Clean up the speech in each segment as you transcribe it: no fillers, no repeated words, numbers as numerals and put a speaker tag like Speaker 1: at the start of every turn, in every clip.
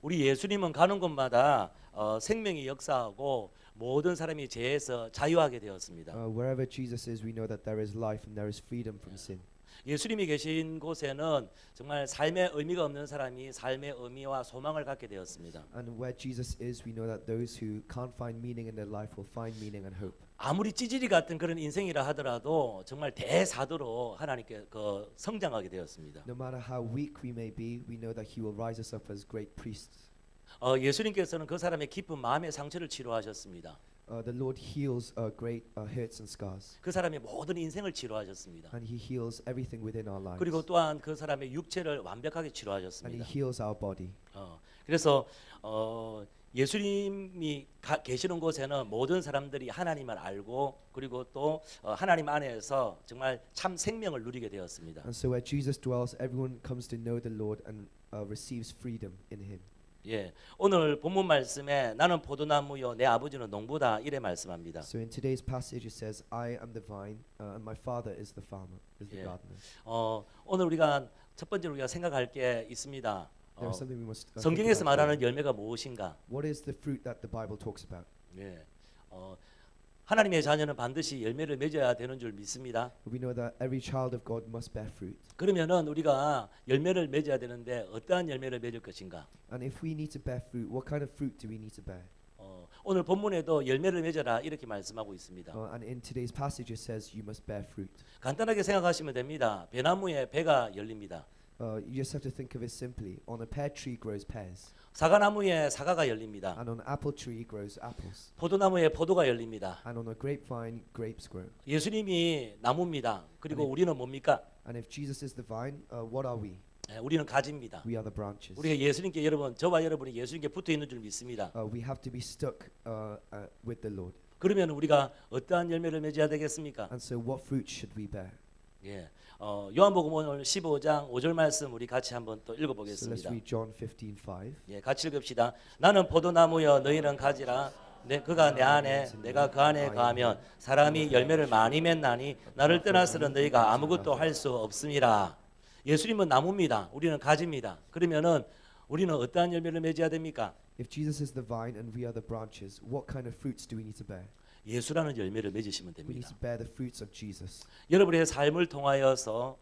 Speaker 1: 우리 예수님은 가는 곳마다 생명이 역사하고 모든 사람이 죄에서 자유하게 되었습니다.
Speaker 2: Wherever Jesus is, we know that there is life and there is freedom from sin.
Speaker 1: 예수님이 계신 곳에는 정말 삶의 의미가 없는 사람이 삶의 의미와 소망을 갖게 되었습니다.
Speaker 2: And where Jesus is, we know that those who can't find meaning in their life will find meaning and hope.
Speaker 1: 아무리 찌질이 같은 그런 인생이라 하더라도 정말 대사도로 하나님께 성장하게 되었습니다.
Speaker 2: No matter how weak we may be, we know that He will rise us up as great priests.
Speaker 1: 예수님께서는 그 사람의 깊은 마음의 상처를 치료하셨습니다.
Speaker 2: The Lord heals great hurts and scars,
Speaker 1: 그 사람의 모든 인생을 치료하셨습니다.
Speaker 2: and He heals everything within our lives.
Speaker 1: 그리고 또한 그 사람의 육체를 완벽하게
Speaker 2: And He
Speaker 1: 치료하셨습니다.
Speaker 2: heals our body.
Speaker 1: 그래서 예수님이 계시는 곳에는 모든 사람들이 하나님을 알고 그리고 또 하나님 안에서 정말 참 생명을 누리게 되었습니다.
Speaker 2: And so where Jesus dwells, everyone comes to know the Lord and receives freedom in Him.
Speaker 1: 예, 오늘 본문 말씀에 나는 포도나무요 내 아버지는 농부다 이래 말씀합니다.
Speaker 2: So in today's passage it says, I am the vine and my father is the farmer, is the
Speaker 1: Yeah.
Speaker 2: gardener.
Speaker 1: 오늘 우리가 첫 번째로 우리가 생각할 게 있습니다.
Speaker 2: There is something we must think
Speaker 1: 성경에서
Speaker 2: about.
Speaker 1: 말하는 열매가 무엇인가?
Speaker 2: What is the fruit that the Bible talks about?
Speaker 1: 예, 하나님의 자녀는 반드시 열매를 맺어야 되는 줄 믿습니다.
Speaker 2: We know that every child of God must bear fruit.
Speaker 1: 그러면은 우리가 열매를 맺어야 되는데 어떠한 열매를 맺을 것인가?
Speaker 2: And if we need to bear fruit, what kind of fruit do we need to bear?
Speaker 1: 오늘 본문에도 열매를 맺어라 이렇게 말씀하고 있습니다.
Speaker 2: And in today's passage it says you must bear fruit.
Speaker 1: 간단하게 생각하시면 됩니다. 배나무에 배가 열립니다.
Speaker 2: You just have to think of it simply. On a pear tree grows pears,
Speaker 1: 사과나무에 사과가 열립니다.
Speaker 2: and on an apple tree grows apples,
Speaker 1: 포도나무에 포도가 열립니다.
Speaker 2: and on a grapevine grapes grow.
Speaker 1: 예수님이 나무입니다. 그리고 우리는 뭡니까?
Speaker 2: And if Jesus is the vine, what are we?
Speaker 1: 우리는 가지입니다.
Speaker 2: We are the branches.
Speaker 1: 우리가 예수님께 저와 여러분이 예수님께 붙어 있는 줄 믿습니다.
Speaker 2: We have to be stuck with the Lord.
Speaker 1: 그러면 우리가 어떠한 열매를 맺어야 되겠습니까?
Speaker 2: And so what fruit should we bear?
Speaker 1: 예, 요한복음 오늘 15장 5절 말씀 우리 같이 한번 또
Speaker 2: So let's
Speaker 1: 읽어보겠습니다.
Speaker 2: read John 15:5.
Speaker 1: 예, 같이 읽읍시다. 나는 포도나무여 너희는 가지라. 그가 내 안에 내가 그 안에 거하면 사람이 열매를 많이 맺나니 나를 떠나서는 너희가 아무것도 할 수 없음이라. 예수님은 나무입니다. 우리는 가지입니다. 그러면은 우리는 어떠한 열매를 맺어야 됩니까?
Speaker 2: If Jesus is the vine and we are the branches, what kind of fruits do we need to bear?
Speaker 1: 예수라는 열매를 맺으시면
Speaker 2: We need
Speaker 1: 됩니다.
Speaker 2: to bear the fruits of Jesus.
Speaker 1: 여러분의 삶을 통하여서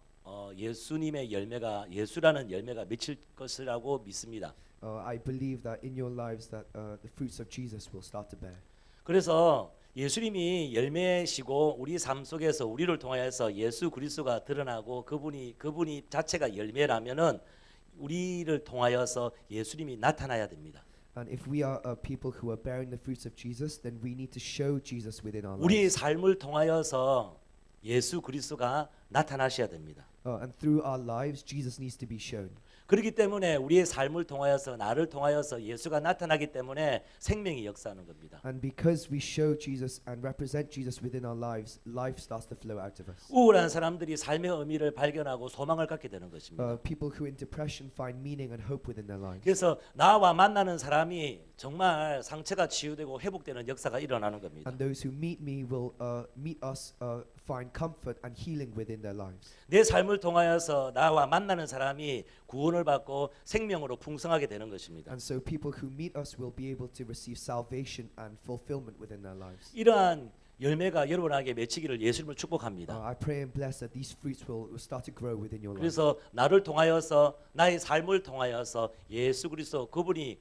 Speaker 1: 예수님의 열매가 예수라는 열매가 맺힐 것이라고 믿습니다.
Speaker 2: I believe that in your lives that the fruits of Jesus will start to bear.
Speaker 1: 그래서 예수님이 열매시고 우리 삶 속에서 우리를 통하여서 예수 그리스도가 드러나고 그분이 자체가 열매라면은 우리를 통하여서 예수님이 나타나야 됩니다.
Speaker 2: And if we are people who are bearing the fruits of Jesus, then we need to show Jesus within our
Speaker 1: 우리의
Speaker 2: lives.
Speaker 1: 삶을 통하여서 예수 그리스도가 나타나셔야 됩니다.
Speaker 2: And through our lives, Jesus needs to be shown.
Speaker 1: 그렇기 때문에 우리의 삶을 통하여서 나를 통하여서 예수가 나타나기 때문에 생명이 역사하는 겁니다.
Speaker 2: And because we show Jesus and represent Jesus within our lives, life starts to flow out of us.
Speaker 1: 우울한 사람들이 삶의 의미를 발견하고 소망을 갖게 되는 것입니다.
Speaker 2: People who in depression find meaning and hope within their lives.
Speaker 1: 그래서 나와 만나는 사람이 정말 상처가 치유되고 회복되는 역사가 일어나는 겁니다.
Speaker 2: And those who meet me will meet us, find comfort and healing within their lives.
Speaker 1: 내 삶을 통하여서 나와 만나는 사람이 구원을 받고 생명으로 풍성하게 되는 것입니다.
Speaker 2: And so people who meet us will be able to receive salvation and fulfillment within their lives.
Speaker 1: 이러한 열매가 여러분에게 맺히기를 예수님을 축복합니다.
Speaker 2: I pray and bless that these fruits will start to grow within your life.
Speaker 1: 그래서 나를 통하여서 나의 삶을 통하여서 예수 그리스도 그분이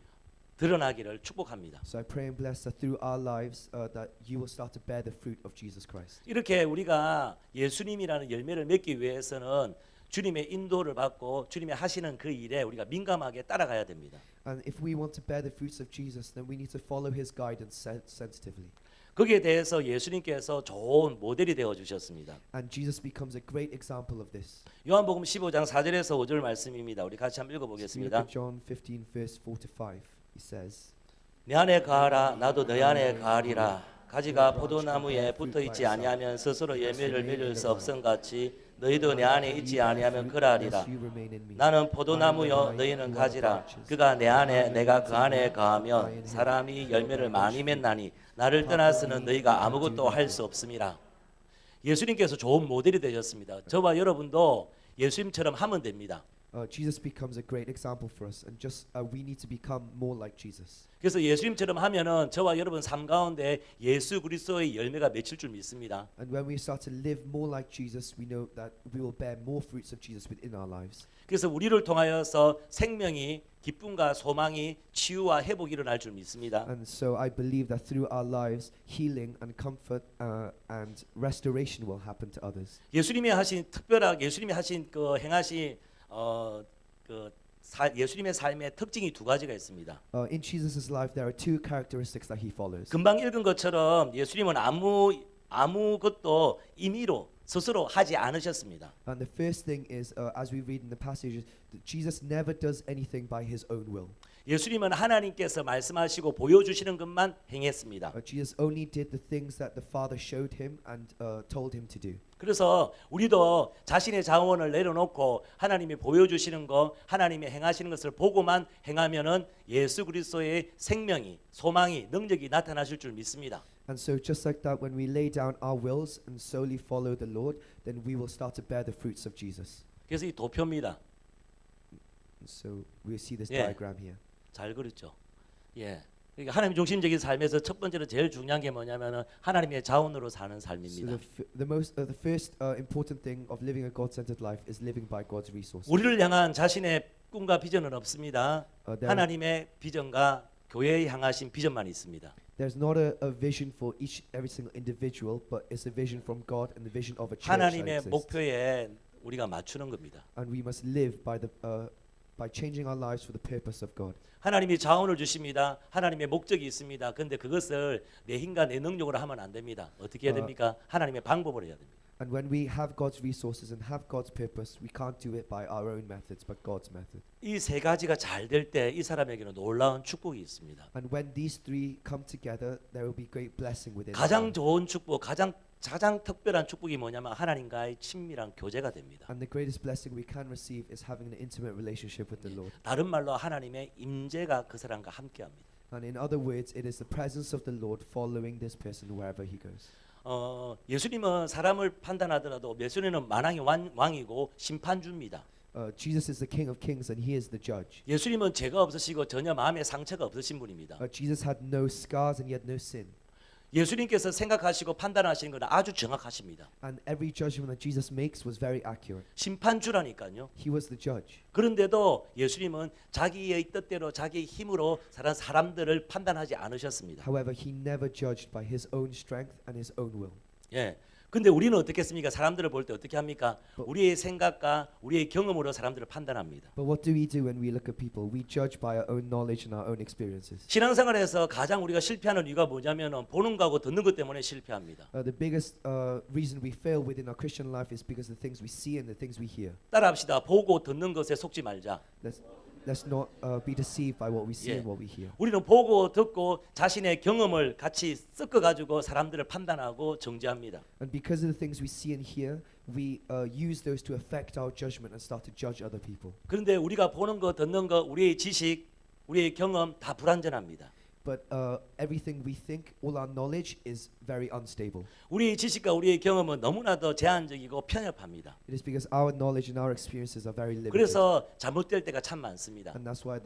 Speaker 1: 드러나기를 축복합니다.
Speaker 2: So I pray and bless that through our lives that you will start to bear the fruit of Jesus Christ.
Speaker 1: 이렇게 우리가 예수님이라는 열매를 맺기 위해서는 주님의 인도를 받고 주님이 하시는 그 일에 우리가 민감하게 따라가야 됩니다.
Speaker 2: And if we want to bear the fruits of Jesus, then we need to follow His guidance sensitively.
Speaker 1: 거기에 대해서 예수님께서 좋은 모델이 되어 주셨습니다.
Speaker 2: And Jesus becomes a great example of this.
Speaker 1: 요한복음 15장 4절에서 5절 말씀입니다. 우리 같이 한번
Speaker 2: So we look
Speaker 1: 읽어보겠습니다.
Speaker 2: at John 15 verse 4 to 5. He says,
Speaker 1: 내 안에 거하라 나도 너희 안에 거하리라. 가지가 포도나무에 붙어 있지 아니하면 스스로 열매를 맺을 수 없음 같이 너희도 내 안에 있지 아니하면 그러하리라. 나는 포도나무요 너희는 가지라. 그가 내 안에 내가 그 안에 거하면 사람이 열매를 많이 맺나니 나를 떠나서는 너희가 아무것도 할 수 없음이라. 예수님께서 좋은 모델이 되셨습니다. 저와 여러분도 예수님처럼 하면 됩니다.
Speaker 2: Jesus becomes a great example for us, and just we need to become more like Jesus.
Speaker 1: 그래서 예수님처럼 하면은 저와 여러분 삶 가운데 예수 그리스도의 열매가 맺힐 줄 믿습니다.
Speaker 2: And when we start to live more like Jesus, we know that we will bear more fruits of Jesus within our lives.
Speaker 1: 그래서 우리를 통하여서 생명이 기쁨과 소망이 치유와 회복이 일어날 줄 믿습니다.
Speaker 2: And so I believe that through our lives, healing and comfort and restoration will happen to others.
Speaker 1: 예수님이 하신 특별하게 예수님이 하신 그 행하신 예수님의 삶의 특징이 두 가지가 있습니다.
Speaker 2: In Jesus' life, there are two characteristics that he follows.
Speaker 1: 금방 읽은 것처럼 예수님은 아무것도 임의로 스스로 하지 않으셨습니다.
Speaker 2: And the first thing is, as we read in the passages, that Jesus never does anything by his own will.
Speaker 1: 예수님은 하나님께서 말씀하시고 보여주시는 것만 행했습니다.
Speaker 2: Jesus only did the things that the Father showed him and told him to do.
Speaker 1: 그래서 우리도 자신의 자원을 내려놓고 하나님이 보여주시는 것, 하나님이 행하시는 것을 보고만 행하면은 예수 그리스도의 생명이, 소망이, 능력이 나타나실 줄 믿습니다.
Speaker 2: And so just like that, when we lay down our wills and solely follow the Lord, then we will start to bear the fruits of Jesus.
Speaker 1: 그래서 이 도표입니다.
Speaker 2: And so we see this
Speaker 1: Yeah.
Speaker 2: diagram here.
Speaker 1: 잘 그렸죠. 예. 그러니까 하나님 중심적인 삶에서 첫 번째로 제일 중요한 게 뭐냐면은 하나님의 자원으로 사는
Speaker 2: So
Speaker 1: 삶입니다.
Speaker 2: the first important thing of living a God-centered life is living by God's resources.
Speaker 1: 우리를 향한 자신의 꿈과 비전은 없습니다. 하나님의 비전과 교회에 향하신 비전만 있습니다.
Speaker 2: There's not a vision for every single individual, but it's a vision from God and the vision of a church that
Speaker 1: 하나님의
Speaker 2: exists.
Speaker 1: 목표에 우리가 맞추는 겁니다.
Speaker 2: And we must live by changing our lives for the purpose of God.
Speaker 1: 하나님이 자원을 주십니다. 하나님의 목적이 있습니다. 그런데 그것을 내 힘과 내 능력으로 하면 안 됩니다. 어떻게 해야 됩니까? 하나님의 방법으로 해야 됩니다.
Speaker 2: And when we have God's resources and have God's purpose, we can't do it by our own methods, but God's method.
Speaker 1: 이 세 가지가 잘 될 때 이 사람에게는 놀라운 축복이 있습니다.
Speaker 2: And when these three come together, there will be great blessing within
Speaker 1: 가장
Speaker 2: us.
Speaker 1: 좋은 축복, 가장 특별한 축복이 뭐냐면 하나님과의 친밀한 교제가 됩니다.
Speaker 2: And the greatest blessing we can receive is having an intimate relationship with the Lord.
Speaker 1: 다른 말로 하나님의 임재가 그 사람과 함께합니다.
Speaker 2: And in other words, it is the presence of the Lord following this person wherever he goes.
Speaker 1: 예수님은 사람을 판단하더라도 예수님은 만왕의 왕이고 심판주입니다.
Speaker 2: Jesus is the King of Kings and he is the judge.
Speaker 1: 예수님은 죄가 없으시고 전혀 마음에 상처가 없으신 분입니다.
Speaker 2: Jesus had no scars and he had no sin.
Speaker 1: 예수님께서 생각하시고 판단하시는 건 아주 정확하십니다.
Speaker 2: And every judgment that Jesus makes was very accurate.
Speaker 1: 심판주라니까요.
Speaker 2: He was the judge.
Speaker 1: 그런데도 예수님은 자기의 뜻대로 자기의 힘으로 사람들을 판단하지 않으셨습니다.
Speaker 2: However, he never judged by his own strength and his own will.
Speaker 1: 예. 근데 우리는 어떻겠습니까? 사람들을 볼 때 어떻게 합니까? 우리의 생각과 우리의 경험으로 사람들을 판단합니다.
Speaker 2: But what do we do when we look at people? We judge by our own knowledge and our own experiences.
Speaker 1: 신앙생활에서 가장 우리가 실패하는 이유가 뭐냐면은 보는 거하고 듣는 것 때문에 실패합니다.
Speaker 2: The biggest reason we fail within our Christian life is because of the things we see and the things we hear.
Speaker 1: 따라합시다. 보고 듣는 것에 속지 말자.
Speaker 2: Let's not be deceived by what we see
Speaker 1: 예.
Speaker 2: and what we hear.
Speaker 1: 우리는 보고 듣고 자신의 경험을 같이 섞어 가지고 사람들을 판단하고 정죄합니다.
Speaker 2: And because of the things we see and hear, we use those to affect our judgment and start to judge other people.
Speaker 1: 그런데 우리가 보는 거, 듣는 거, 우리의 지식, 우리의 경험 다 불완전합니다.
Speaker 2: But everything we think, all our knowledge is very unstable.
Speaker 1: 우리의 지식과 우리의 경험은 너무나도 제한적이고 편협합니다.
Speaker 2: It is because our knowledge and our experiences are very limited.
Speaker 1: 그래서 잘못될 때가 참 많습니다.
Speaker 2: And that's why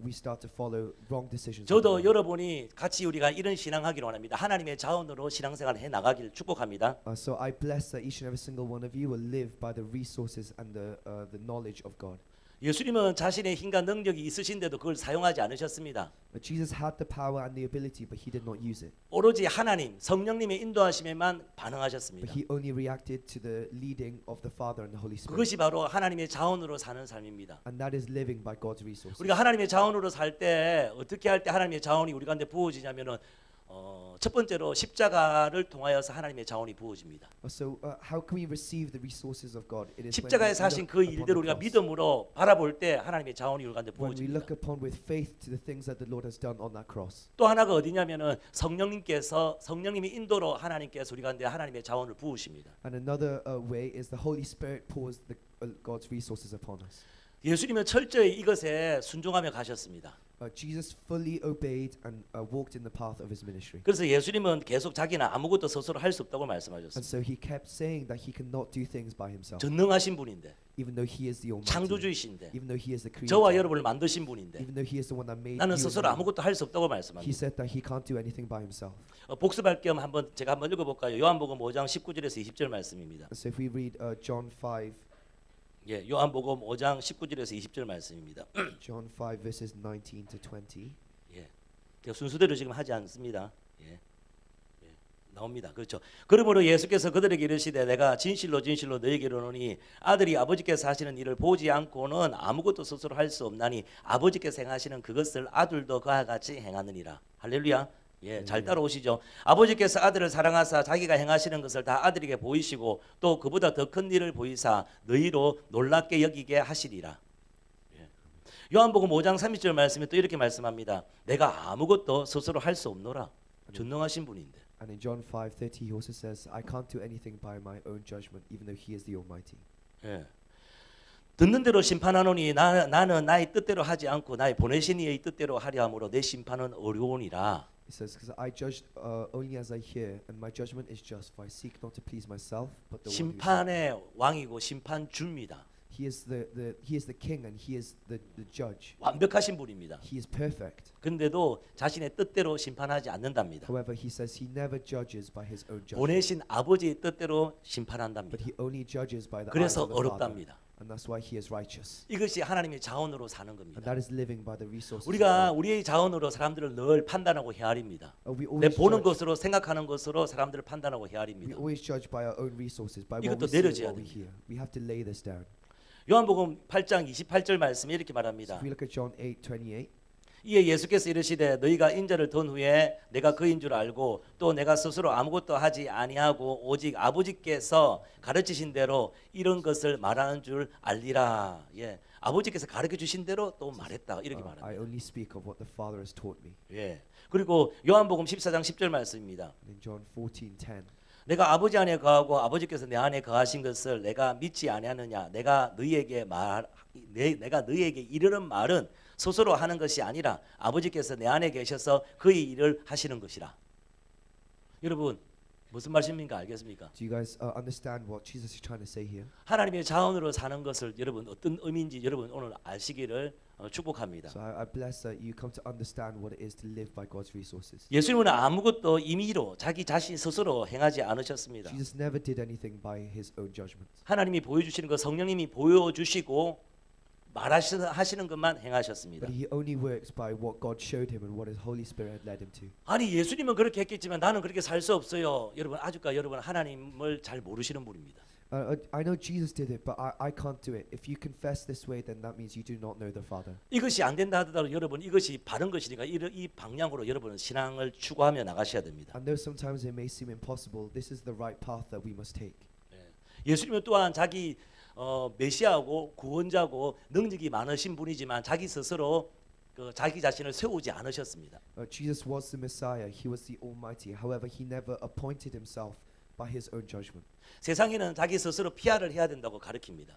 Speaker 2: we start to follow wrong decisions.
Speaker 1: 저도 여러분이 같이 우리가 이런 신앙하기를 원합니다. 하나님의 자원으로 신앙생활을 해 나가기를 축복합니다.
Speaker 2: So I bless that each and every single one of you will live by the resources and the knowledge of God.
Speaker 1: 예수님은 자신의 힘과 능력이 있으신데도 그걸 사용하지 않으셨습니다.
Speaker 2: Jesus had the power and the ability, but he did not use it.
Speaker 1: 오로지 하나님, 성령님의 인도하심에만 반응하셨습니다.
Speaker 2: But he only reacted to the leading of the Father and the Holy Spirit.
Speaker 1: 그것이 바로 하나님의 자원으로 사는 삶입니다.
Speaker 2: And that is living by God's resources.
Speaker 1: 우리가 하나님의 자원으로 살 때 어떻게 할 때 하나님의 자원이 우리 가운데 부어지냐면은 첫 번째로 십자가를 통하여서 하나님의 자원이 부어집니다.
Speaker 2: So how can we receive the resources of God? It is
Speaker 1: 십자가에서 하신 그 일들을 우리가 믿음으로 바라볼 때 하나님의 자원이 우리 가운데
Speaker 2: when we
Speaker 1: 부어집니다.
Speaker 2: look upon with faith to the things that the Lord has done on that cross.
Speaker 1: 또 하나가 어디냐면은 성령님이 인도로 하나님께서 우리 가운데 하나님의 자원을 부으십니다.
Speaker 2: And another way is the Holy Spirit pours God's resources upon us.
Speaker 1: 예수님은 철저히 이것에 순종하며 가셨습니다.
Speaker 2: Jesus fully obeyed and walked in the path of his ministry.
Speaker 1: 그래서 예수님은 계속 자기는 아무것도 스스로 할 수 없다고
Speaker 2: And
Speaker 1: 말씀하셨습니다.
Speaker 2: so he kept saying that he cannot do things by himself,
Speaker 1: 전능하신 분인데,
Speaker 2: even though he is the Almighty,
Speaker 1: 창조주이신데,
Speaker 2: even though he is the
Speaker 1: 저와
Speaker 2: Creator,
Speaker 1: 여러분을 만드신 분인데
Speaker 2: even though he is the one that made
Speaker 1: 나는
Speaker 2: you and
Speaker 1: 스스로
Speaker 2: me.
Speaker 1: 아무것도 할 수 없다고
Speaker 2: He
Speaker 1: 말씀합니다.
Speaker 2: said that he can't do anything by himself.
Speaker 1: 복습할 겸 제가 한번 읽어볼까요? 요한복음 5장 19절에서 20절 말씀입니다.
Speaker 2: So if we read John 5,
Speaker 1: 예, 요한복음 5장 19절에서 20절 말씀입니다.
Speaker 2: John 5 verses 19 to 20.
Speaker 1: 예, 제가 순서대로 지금 하지 않습니다. 예, 예, 나옵니다. 그렇죠. 그러므로 예수께서 그들에게 이르시되 내가 진실로 진실로 너희에게 이르노니 아들이 아버지께서 하시는 일을 보지 않고는 아무것도 스스로 할 수 없나니 아버지께서 행하시는 그것을 아들도 그와 같이 행하느니라. 할렐루야. 예, 잘 따라오시죠. 아버지께서 아들을 사랑하사 자기가 행하시는 것을 다 아들에게 보이시고 또 그보다 더 큰 일을 보이사 너희로 놀랍게 여기게 하시리라. 예. 요한복음 5장 30절 말씀에 또 이렇게 말씀합니다. 내가 아무것도 스스로 할 수 없노라. 전능하신 분인데.
Speaker 2: And in John 5:30 he also says, I can't do anything by my own judgment, even though he is the Almighty.
Speaker 1: 예. 듣는 대로 심판하노니 나는 나의 뜻대로 하지 않고 나의 보내신 이의 뜻대로 하려 함으로 내 심판은 어려우니라.
Speaker 2: He says, because I judge only as I hear, and my judgment is just, for I seek not to please myself, but the one who sent me.
Speaker 1: 심판의 왕이고 심판주입니다.
Speaker 2: He is the king and he is the judge.
Speaker 1: 완벽하신 분입니다.
Speaker 2: He is perfect.
Speaker 1: 근데도 자신의 뜻대로 심판하지 않는답니다.
Speaker 2: However, he says he never judges by his own judgment,
Speaker 1: 보내신 아버지의 뜻대로 심판한답니다.
Speaker 2: but he only judges by the eyes
Speaker 1: 그래서
Speaker 2: of the Father.
Speaker 1: 어렵답니다.
Speaker 2: And that's why he is righteous.
Speaker 1: 이것이 하나님의 자원으로 사는
Speaker 2: And
Speaker 1: 겁니다.
Speaker 2: that is living by the resources of
Speaker 1: 우리가
Speaker 2: God.
Speaker 1: 우리의 자원으로 사람들을 늘 판단하고 헤아립니다.
Speaker 2: We
Speaker 1: 내
Speaker 2: always
Speaker 1: 보는
Speaker 2: judge,
Speaker 1: 것으로 생각하는 것으로 사람들을 판단하고
Speaker 2: we
Speaker 1: 헤아립니다.
Speaker 2: always judge by our own resources, by what
Speaker 1: 이것도
Speaker 2: we see and
Speaker 1: 내려져야
Speaker 2: what we hear. We have to lay this down.
Speaker 1: 요한복음 8장 28절 말씀에 이렇게
Speaker 2: So
Speaker 1: 말합니다.
Speaker 2: if we look at John 8:28,
Speaker 1: 이에 예수께서 이르시되 너희가 인자를 던 후에 내가 그인 줄 알고 또 내가 스스로 아무것도 하지 아니하고 오직 아버지께서 가르치신 대로 이런 것을 말하는 줄 알리라. 예, 아버지께서 가르쳐 주신 대로 또 말했다 이렇게
Speaker 2: I
Speaker 1: 말합니다.
Speaker 2: only speak of what the Father has taught me.
Speaker 1: 예, 그리고 요한복음 14장 10절 말씀입니다.
Speaker 2: And in John 14:10,
Speaker 1: 내가 아버지 안에 거하고 아버지께서 내 안에 거하신 것을 내가 믿지 아니하느냐? 내가 너희에게 이르는 말은 스스로 하는 것이 아니라 아버지께서 내 안에 계셔서 그의 일을 하시는 것이라. 여러분 무슨 말씀인가 알겠습니까?
Speaker 2: do you guys understand what Jesus is trying to say here?
Speaker 1: 하나님의 자원으로 사는 것을 여러분 어떤 의미인지 여러분 오늘 아시기를 축복합니다.
Speaker 2: So I bless that you come to understand what it is to live by God's resources.
Speaker 1: 예수님은 아무것도 임의로 자기 자신 스스로 행하지 않으셨습니다.
Speaker 2: Jesus never did anything by his own judgment.
Speaker 1: 하나님이 보여주시는 것 성령님이 보여주시고 말하시는 것만 행하셨습니다.
Speaker 2: But he only works by what God showed him and what his Holy Spirit had led him to.
Speaker 1: 아니 예수님은 그렇게 했겠지만 나는 그렇게 살 수 없어요. 여러분 아직까 여러분 하나님을 잘 모르시는 분입니다.
Speaker 2: I know Jesus did it, but I can't do it. If you confess this way, then that means you do not know the Father.
Speaker 1: 이것이 안 된다 하더라도 여러분 이것이 바른 것이니까 이 방향으로 여러분은 신앙을 추구하며 나가셔야 됩니다.
Speaker 2: And though sometimes it may seem impossible, this is the right path that we must take.
Speaker 1: 예수님은 또한 자기 메시아고 구원자고 능력이 많으신 분이지만 자기 스스로 자기 자신을 세우지 않으셨습니다.
Speaker 2: Jesus was the Messiah. He was the Almighty. However, he never appointed himself by his own judgment.
Speaker 1: 세상에는 자기 스스로 PR을 해야 된다고 가르칩니다.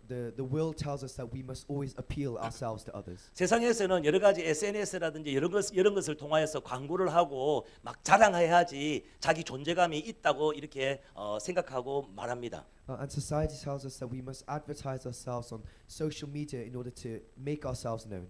Speaker 2: The world tells us that we must always appeal ourselves to others.
Speaker 1: 세상에서는 여러 가지 SNS라든지 이런 것을 통하여서 광고를 하고 막 자랑해야지 자기 존재감이 있다고 이렇게 생각하고 말합니다.
Speaker 2: And society tells us that we must advertise ourselves on social media in order to make ourselves known.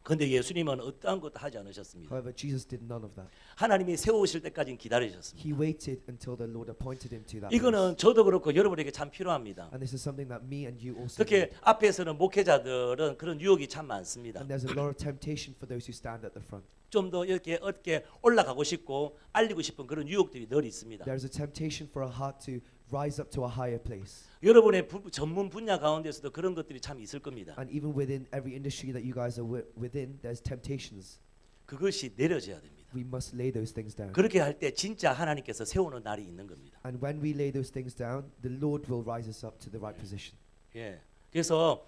Speaker 1: 그런데 예수님은 어떠한 것도 하지 않으셨습니다.
Speaker 2: However, Jesus did none of that.
Speaker 1: 하나님이 세우실 때까지 기다리셨습니다.
Speaker 2: He waited until the Lord appointed him to that.
Speaker 1: 이거는 저도 그렇고 여러분에게 참 필요합니다.
Speaker 2: And this is something that me and you also
Speaker 1: 특히
Speaker 2: need.
Speaker 1: 앞에서는 목회자들은 그런 유혹이 참 많습니다.
Speaker 2: And there's a lot of temptation for those who stand at the front.
Speaker 1: 좀 더 이렇게 어떻게 올라가고 싶고 알리고 싶은 그런 유혹들이 늘 있습니다.
Speaker 2: There is a temptation for a heart to rise up to a higher place.
Speaker 1: 여러분의 전문 분야 가운데서도 그런 것들이 참 있을 겁니다.
Speaker 2: And even within every industry that you guys are within, there's temptations.
Speaker 1: 그것이 내려져야 됩니다.
Speaker 2: We must lay those things down.
Speaker 1: 그렇게 할 때 진짜 하나님께서 세우는 날이 있는 겁니다.
Speaker 2: And when we lay those things down, the Lord will rise us up to the right position.
Speaker 1: 예. 그래서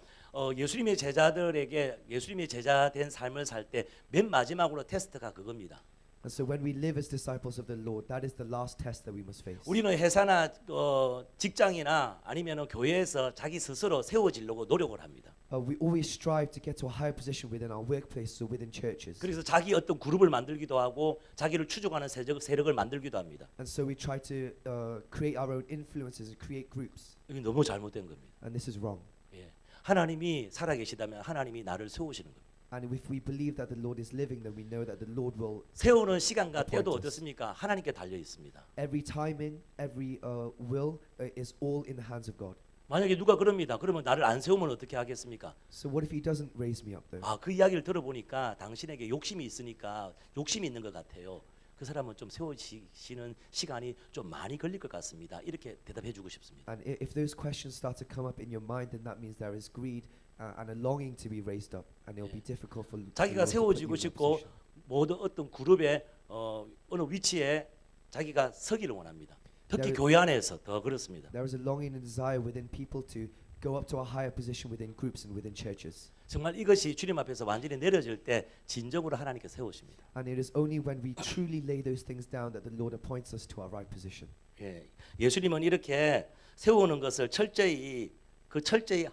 Speaker 1: 예수님의 제자들에게 예수님의 제자 된 삶을 살 때 맨 마지막으로 테스트가 그겁니다.
Speaker 2: And so when we live as disciples of the Lord, that is the last test that we must face.
Speaker 1: 우리는 회사나 직장이나 아니면 교회에서 자기 스스로 세워지려고 노력을 합니다.
Speaker 2: We always strive to get to a higher position within our workplace or within churches.
Speaker 1: 그래서 자기 어떤 그룹을 만들기도 하고 자기를 추종하는 세력을 만들기도 합니다.
Speaker 2: And so we try to create our own influences and create groups.
Speaker 1: 이게 너무 잘못된 겁니다.
Speaker 2: And this is wrong.
Speaker 1: 예. 하나님이 살아계시다면 하나님이 나를 세우시는 겁니다.
Speaker 2: And if we believe that the Lord is living, then we know that the Lord will.
Speaker 1: 세우는 시간과 때도
Speaker 2: Appoint us.
Speaker 1: 어떻습니까? 하나님께 달려 있습니다.
Speaker 2: Every timing, every will is all in the hands of God.
Speaker 1: 만약에 누가 그럽니다. 그러면 나를 안 세우면 어떻게 하겠습니까?
Speaker 2: So what if He doesn't raise me up though?
Speaker 1: 아, 그 이야기를 들어보니까 당신에게 욕심이 있으니까 욕심이 있는 것 같아요. 그 사람은 좀 세워지시는 시간이 좀 많이 걸릴 것 같습니다. 이렇게 대답해주고 싶습니다.
Speaker 2: And if those questions start to come up in your mind, then that means there is greed and a longing to be raised up, and it will be difficult for.
Speaker 1: 자기가 세워지고 싶고 모든 어떤 그룹의 어느 위치에 자기가 서기를 원합니다. 특히 교회 안에서 더 그렇습니다.
Speaker 2: There is a longing and desire within people to go up to a higher position within groups and within churches.
Speaker 1: 정말 이것이 주님 앞에서 완전히 내려질 때 진정으로 하나님께 세우십니다.
Speaker 2: And it is only when we truly lay those things down that the Lord appoints us to our right position.
Speaker 1: 예, 예수님은 이렇게 세우는 것을 철저히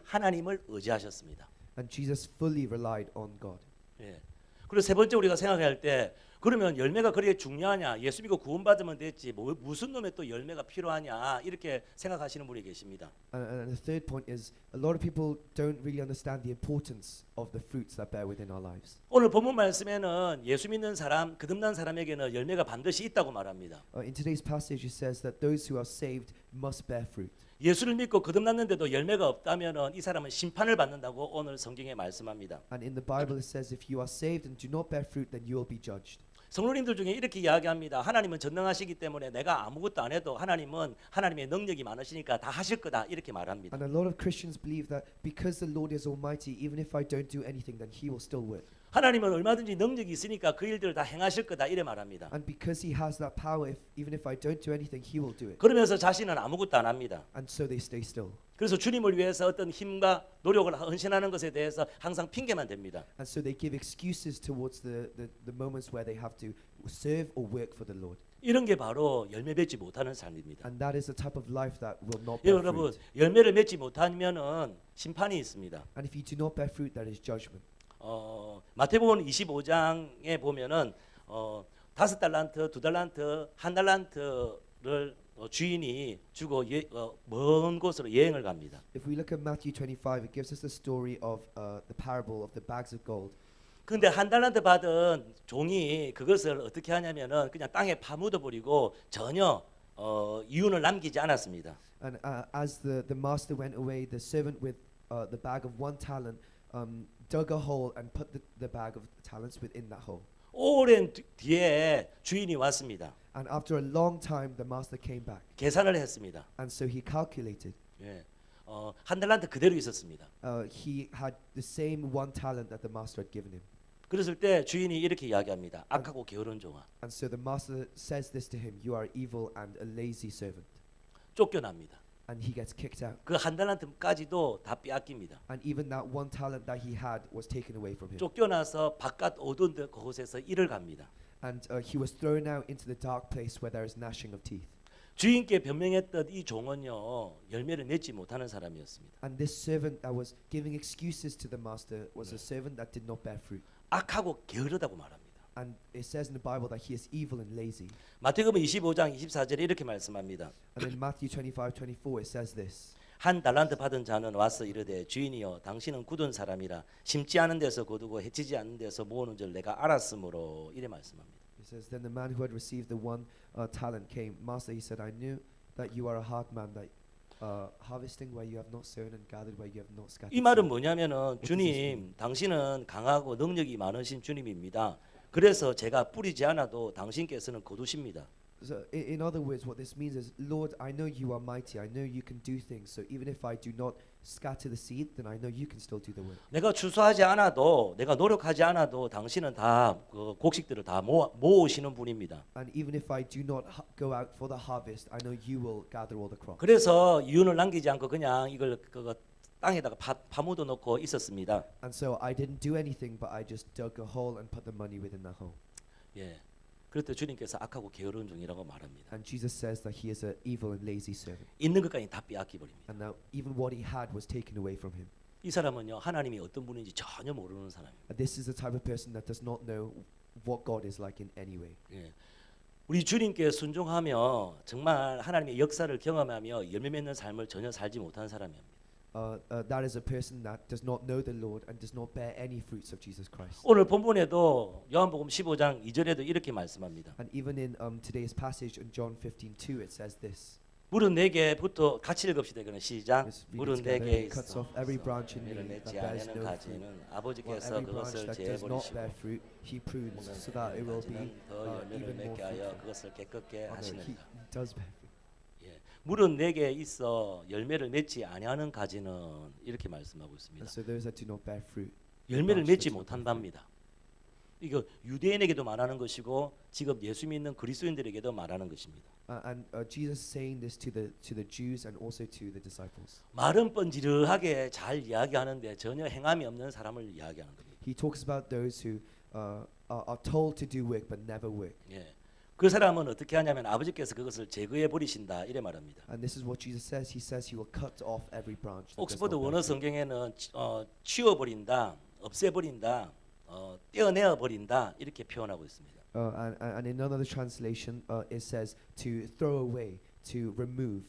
Speaker 1: 하나님을 의지하셨습니다.
Speaker 2: And Jesus fully relied on God.
Speaker 1: 예. 그리고 세 번째 우리가 생각할 때 그러면 열매가 그렇게 중요하냐? 예수 믿고 구원받으면 됐지. 무슨 놈의 또 열매가 필요하냐? 이렇게 생각하시는 분이 계십니다.
Speaker 2: And the third point is a lot of people don't really understand the importance of the fruits that bear within our lives.
Speaker 1: 오늘 본문 말씀에는 예수 믿는 사람, 거듭난 사람에게는 열매가 반드시 있다고 말합니다.
Speaker 2: In today's passage, it says that those who are saved must bear fruit.
Speaker 1: 예수를 믿고 거듭났는데도 열매가 없다면은 이 사람은 심판을 받는다고 오늘 성경에 말씀합니다.
Speaker 2: And in the Bible, it says if you are saved and do not bear fruit, then you will be judged.
Speaker 1: 성도님들 중에 이렇게 이야기합니다. 하나님은 전능하시기 때문에 내가 아무것도 안 해도 하나님은 하나님의 능력이 많으시니까 다 하실 거다 이렇게 말합니다.
Speaker 2: And a lot of Christians believe that because the Lord is almighty, even if I don't do anything, then He will still work.
Speaker 1: 하나님은 얼마든지 능력이 있으니까 그 일들을 다 행하실 거다 이래 말합니다.
Speaker 2: And because He has that power, even if I don't do anything, He will do it.
Speaker 1: 그러면서 자신은 아무것도 안 합니다.
Speaker 2: And so they stay still.
Speaker 1: 그래서 주님을 위해서 어떤 힘과 노력을 헌신하는 것에 대해서 항상 핑계만 댑니다.
Speaker 2: And so they give excuses towards the moments where they have to serve or work for the Lord.
Speaker 1: 이런 게 바로 열매 맺지 못하는 삶입니다.
Speaker 2: And that is the type of life that will not bear
Speaker 1: 여러분,
Speaker 2: fruit.
Speaker 1: 열매를 맺지 못하면은 심판이 있습니다.
Speaker 2: And if you do not bear fruit, there is judgment.
Speaker 1: 마태복음 25장에 보면은 5달란트, 2달란트, 1달란트를 주인이 주고 먼 곳으로 여행을 갑니다.
Speaker 2: If we look at Matthew 25, it gives us the story of the parable of the bags of gold.
Speaker 1: 근데 1달란트 받은 종이 그것을 어떻게 하냐면은 그냥 땅에 파묻어 버리고 전혀 이윤을 남기지 않았습니다.
Speaker 2: And as the master went away, the servant with the bag of 1 talent dug a hole and put the bag of talents within that hole.
Speaker 1: 오랜 뒤에 주인이 왔습니다.
Speaker 2: And after a long time, the master came back.
Speaker 1: 계산을 했습니다.
Speaker 2: And so he calculated.
Speaker 1: 예, 1달란트 그대로 있었습니다.
Speaker 2: He had the same 1 talent that the master had given him.
Speaker 1: 그랬을 때 주인이 이렇게 이야기합니다. 악하고 게으른 종아.
Speaker 2: And so the master says this to him: "You are evil and a lazy servant."
Speaker 1: 쫓겨납니다.
Speaker 2: And he gets kicked out.
Speaker 1: 그 1달란트까지도 다 빼앗깁니다.
Speaker 2: And even that 1 talent that he had was taken away from him.
Speaker 1: 쫓겨나서 바깥 어두운 곳에서 일을 갑니다.
Speaker 2: And he was thrown out into the dark place where there is gnashing of teeth.
Speaker 1: 주인께 변명했던 이 종은요 열매를 맺지 못하는 사람이었습니다.
Speaker 2: And this servant that was giving excuses to the master was a servant that did not bear fruit.
Speaker 1: 악하고 게으르다고 말합니다.
Speaker 2: And it says in the Bible that he is evil and lazy.
Speaker 1: 마태복음 25장 24절에 이렇게 말씀합니다.
Speaker 2: And in Matthew 25:24 it says this.
Speaker 1: 1달란트 받은 자는 와서 이르되 주인이여 당신은 굳은 사람이라 심지 않은 데서 거두고 해치지 않는 데서 모으는 줄 내가 알았으므로 이래 말씀합니다.
Speaker 2: It says then the man who had received the 1 talent came. Master, he said, I knew that you are a hard man, that harvesting where you have not sown and gathered where you have not scattered.
Speaker 1: 이 말은 뭐냐면은 주님 당신은 강하고 능력이 많으신 주님입니다. 그래서 제가 뿌리지 않아도 당신께서는 거두십니다.
Speaker 2: So in other words, what this means is, Lord, I know you are mighty. I know you can do things. So even if I do not scatter the seed, then I know you can still do the work.
Speaker 1: 내가 추수하지 않아도 내가 노력하지 않아도 당신은 다 그 곡식들을 다 모으시는 분입니다.
Speaker 2: And even if I do not go out for the harvest, I know you will gather all the crops.
Speaker 1: 그래서 이윤을 남기지 않고 그냥 이걸 땅에다가 파묻어 놓고 있었습니다.
Speaker 2: And so I didn't do anything, but I just dug a hole and put the money within that hole.
Speaker 1: 예. 그럴 때 주님께서 악하고 게으른 종이라고 말합니다.
Speaker 2: And Jesus says that he is an evil and lazy servant.
Speaker 1: 있는 것까지 다 빼앗기 버립니다.
Speaker 2: And now even what he had was taken away from him.
Speaker 1: 이 사람은요 하나님이 어떤 분인지 전혀 모르는 사람입니다.
Speaker 2: And this is the type of person that does not know what God is like in any way.
Speaker 1: 예. 우리 주님께 순종하며 정말 하나님의 역사를 경험하며 열매 맺는 삶을 전혀 살지 못하는 사람입니다.
Speaker 2: That is a person that does not know the Lord and does not bear any fruits of Jesus Christ.
Speaker 1: 오늘 본문에도 요한복음 15장 2절에도 이렇게 말씀합니다.
Speaker 2: And even in today's passage in John 15:2 it says this.
Speaker 1: 물은 내게부터 같이 읽읍시다. 그는 시작.
Speaker 2: Let's read it
Speaker 1: 물은
Speaker 2: together.
Speaker 1: 내게
Speaker 2: It cuts
Speaker 1: 있어.
Speaker 2: off every branch in
Speaker 1: 열매를
Speaker 2: me
Speaker 1: 맺지
Speaker 2: that bears
Speaker 1: 않는
Speaker 2: no
Speaker 1: 가지는
Speaker 2: fruit. While
Speaker 1: 아버지께서
Speaker 2: every branch
Speaker 1: 그것을
Speaker 2: that does not
Speaker 1: 제해버리시고
Speaker 2: bear fruit, he prunes so that it will be
Speaker 1: 가지는 더 열매를
Speaker 2: even more
Speaker 1: 맺게 하여
Speaker 2: fruitful.
Speaker 1: 그것을 깨끗게
Speaker 2: Oh, no, he
Speaker 1: 하시느니라.
Speaker 2: does bear fruit.
Speaker 1: 예. 물은 내게 있어 열매를 맺지 아니하는 가지는 이렇게 말씀하고 있습니다.
Speaker 2: And so those that do not bear fruit,
Speaker 1: 열매를
Speaker 2: branch
Speaker 1: 맺지
Speaker 2: that do not bear fruit.
Speaker 1: 못한답니다. 이거 유대인에게도 말하는 것이고 지금 예수 믿는 그리스도인들에게도 말하는 것입니다.
Speaker 2: And Jesus saying this to the Jews and also to the disciples.
Speaker 1: 말은 뻔지르하게 잘 이야기하는데 전혀 행함이 없는 사람을 이야기하는 겁니다.
Speaker 2: He talks about those who are told to do work but never work.
Speaker 1: 예. 그 사람은 어떻게 하냐면 아버지께서 그것을 제거해 버리신다 이래 말합니다.
Speaker 2: And this is what Jesus says. He says he will cut off every branch. That does
Speaker 1: 옥스퍼드
Speaker 2: not bear
Speaker 1: 원어
Speaker 2: fruit.
Speaker 1: 성경에는 치워 버린다, 없애 버린다, 떼어내어 버린다 이렇게 표현하고 있습니다.
Speaker 2: And in another translation, it says to throw away, to remove.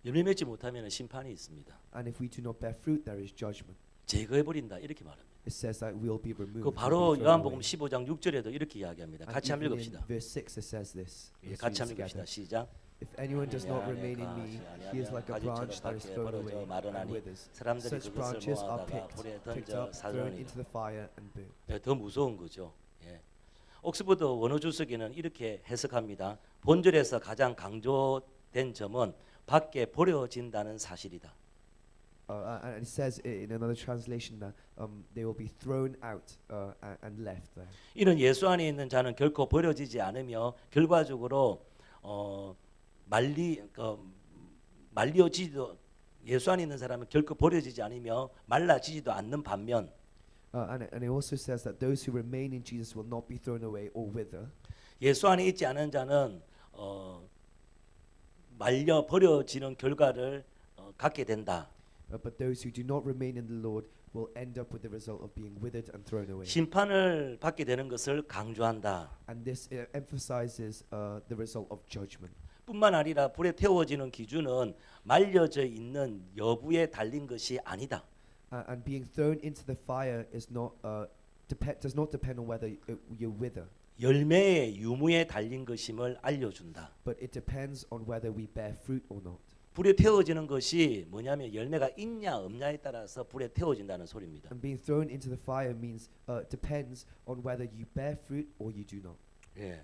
Speaker 1: 열매 맺지 못하면 심판이 있습니다.
Speaker 2: And if we do not bear fruit, there is judgment.
Speaker 1: 제거해 버린다 이렇게 말합니다.
Speaker 2: It says that we'll be removed.
Speaker 1: 그
Speaker 2: we'll
Speaker 1: 바로
Speaker 2: be thrown
Speaker 1: 요한복음
Speaker 2: away.
Speaker 1: 15장 6절에도 이렇게 이야기합니다.
Speaker 2: And
Speaker 1: 같이 한번
Speaker 2: even in
Speaker 1: 읽읍시다.
Speaker 2: verse 6 it says this.
Speaker 1: 예,
Speaker 2: Let's
Speaker 1: 같이
Speaker 2: read
Speaker 1: 한번
Speaker 2: it
Speaker 1: 읽읍시다.
Speaker 2: together.
Speaker 1: 시작.
Speaker 2: If anyone does not remain in me, he is like a branch that is thrown away and
Speaker 1: 마르나니
Speaker 2: withers.
Speaker 1: 사람들이
Speaker 2: Such
Speaker 1: 그것을
Speaker 2: branches are
Speaker 1: 모아다가 불에
Speaker 2: picked
Speaker 1: 던져
Speaker 2: up, thrown
Speaker 1: 사르니라.
Speaker 2: into the fire and burned.
Speaker 1: 예, 더 무서운 거죠. 예. 옥스퍼드 원어 주석에는 이렇게 해석합니다. 본절에서 가장 강조된 점은 밖에 버려진다는 사실이다.
Speaker 2: And it says in another translation that they will be thrown out and left there.
Speaker 1: 이는 예수 안에 있는 자는 결코 버려지지 않으며 결과적으로 말려지도 예수 안에 있는 사람은 결코 버려지지 않으며 말라지지도 않는 반면
Speaker 2: And it also says that those who remain in Jesus will not be thrown away or wither.
Speaker 1: 예수 안에 있지 않은 자는 말려 버려지는 결과를 갖게 된다.
Speaker 2: But those who do not remain in the Lord will end up with the result of being withered and thrown away.
Speaker 1: 심판을 받게 되는 것을 강조한다.
Speaker 2: And this emphasizes the result of judgment.
Speaker 1: 뿐만 아니라 불에 태워지는 기준은 말려져 있는 여부에 달린 것이 아니다.
Speaker 2: And being thrown into the fire is not does not depend on whether you wither,
Speaker 1: 열매의 유무에 달린 것임을 알려준다.
Speaker 2: but it depends on whether we bear fruit or not.
Speaker 1: 불에 태워지는 것이 뭐냐면 열매가 있냐 없냐에 따라서 불에 태워진다는 소리입니다.
Speaker 2: And being thrown into the fire means depends on whether you bear fruit or you do not.
Speaker 1: 예.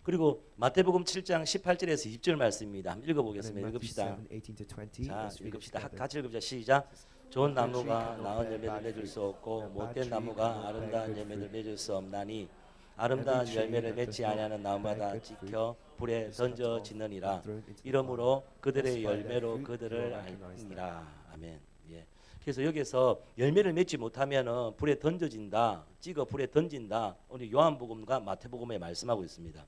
Speaker 1: 그리고 마태복음 7장 18절에서 20절 말씀입니다. 한번
Speaker 2: And in
Speaker 1: 읽어보겠습니다.
Speaker 2: Matthew
Speaker 1: 읽읍시다.
Speaker 2: 7:18-20.
Speaker 1: 자,
Speaker 2: let's read it
Speaker 1: 읽읍시다.
Speaker 2: together.
Speaker 1: 같이 읽읍시다. 시작. 좋은 나무가 나은 열매를 맺을 수 없고 못된 나무가 아름다운 열매를 맺을 수 없나니 아름다운 열매를 맺지 아니하는 나무마다 찍혀 불에 던져지느니라. 이러므로 그들의 열매로 그들을 알니라. 아멘. 예. 그래서 여기서 열매를 맺지 못하면은 불에 던져진다, 찍어 불에 던진다. 오늘 요한복음과 마태복음에 말씀하고 있습니다.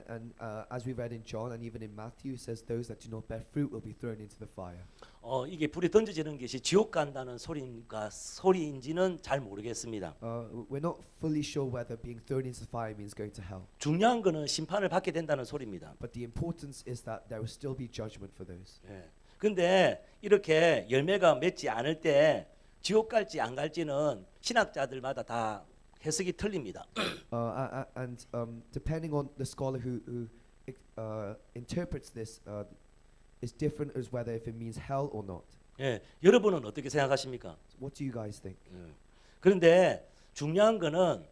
Speaker 2: And as we read in John and even in Matthew, it says those that do not bear fruit will be thrown into the fire.
Speaker 1: 이게 불에 던져지는 것이 지옥 간다는 소리인지는 잘 모르겠습니다.
Speaker 2: We're not fully sure whether being thrown into the fire means going to hell.
Speaker 1: 중요한 거는 심판을 받게 된다는 소리입니다.
Speaker 2: But the importance is that there will still be judgment for those.
Speaker 1: 예. 근데 이렇게 열매가 맺지 않을 때 지옥 갈지 안 갈지는 신학자들마다 다 해석이 틀립니다.
Speaker 2: And depending on the scholar who interprets this is different as whether if it means hell or not.
Speaker 1: 예. 여러분은 어떻게 생각하십니까?
Speaker 2: What do you guys think?
Speaker 1: 그런데 중요한 거는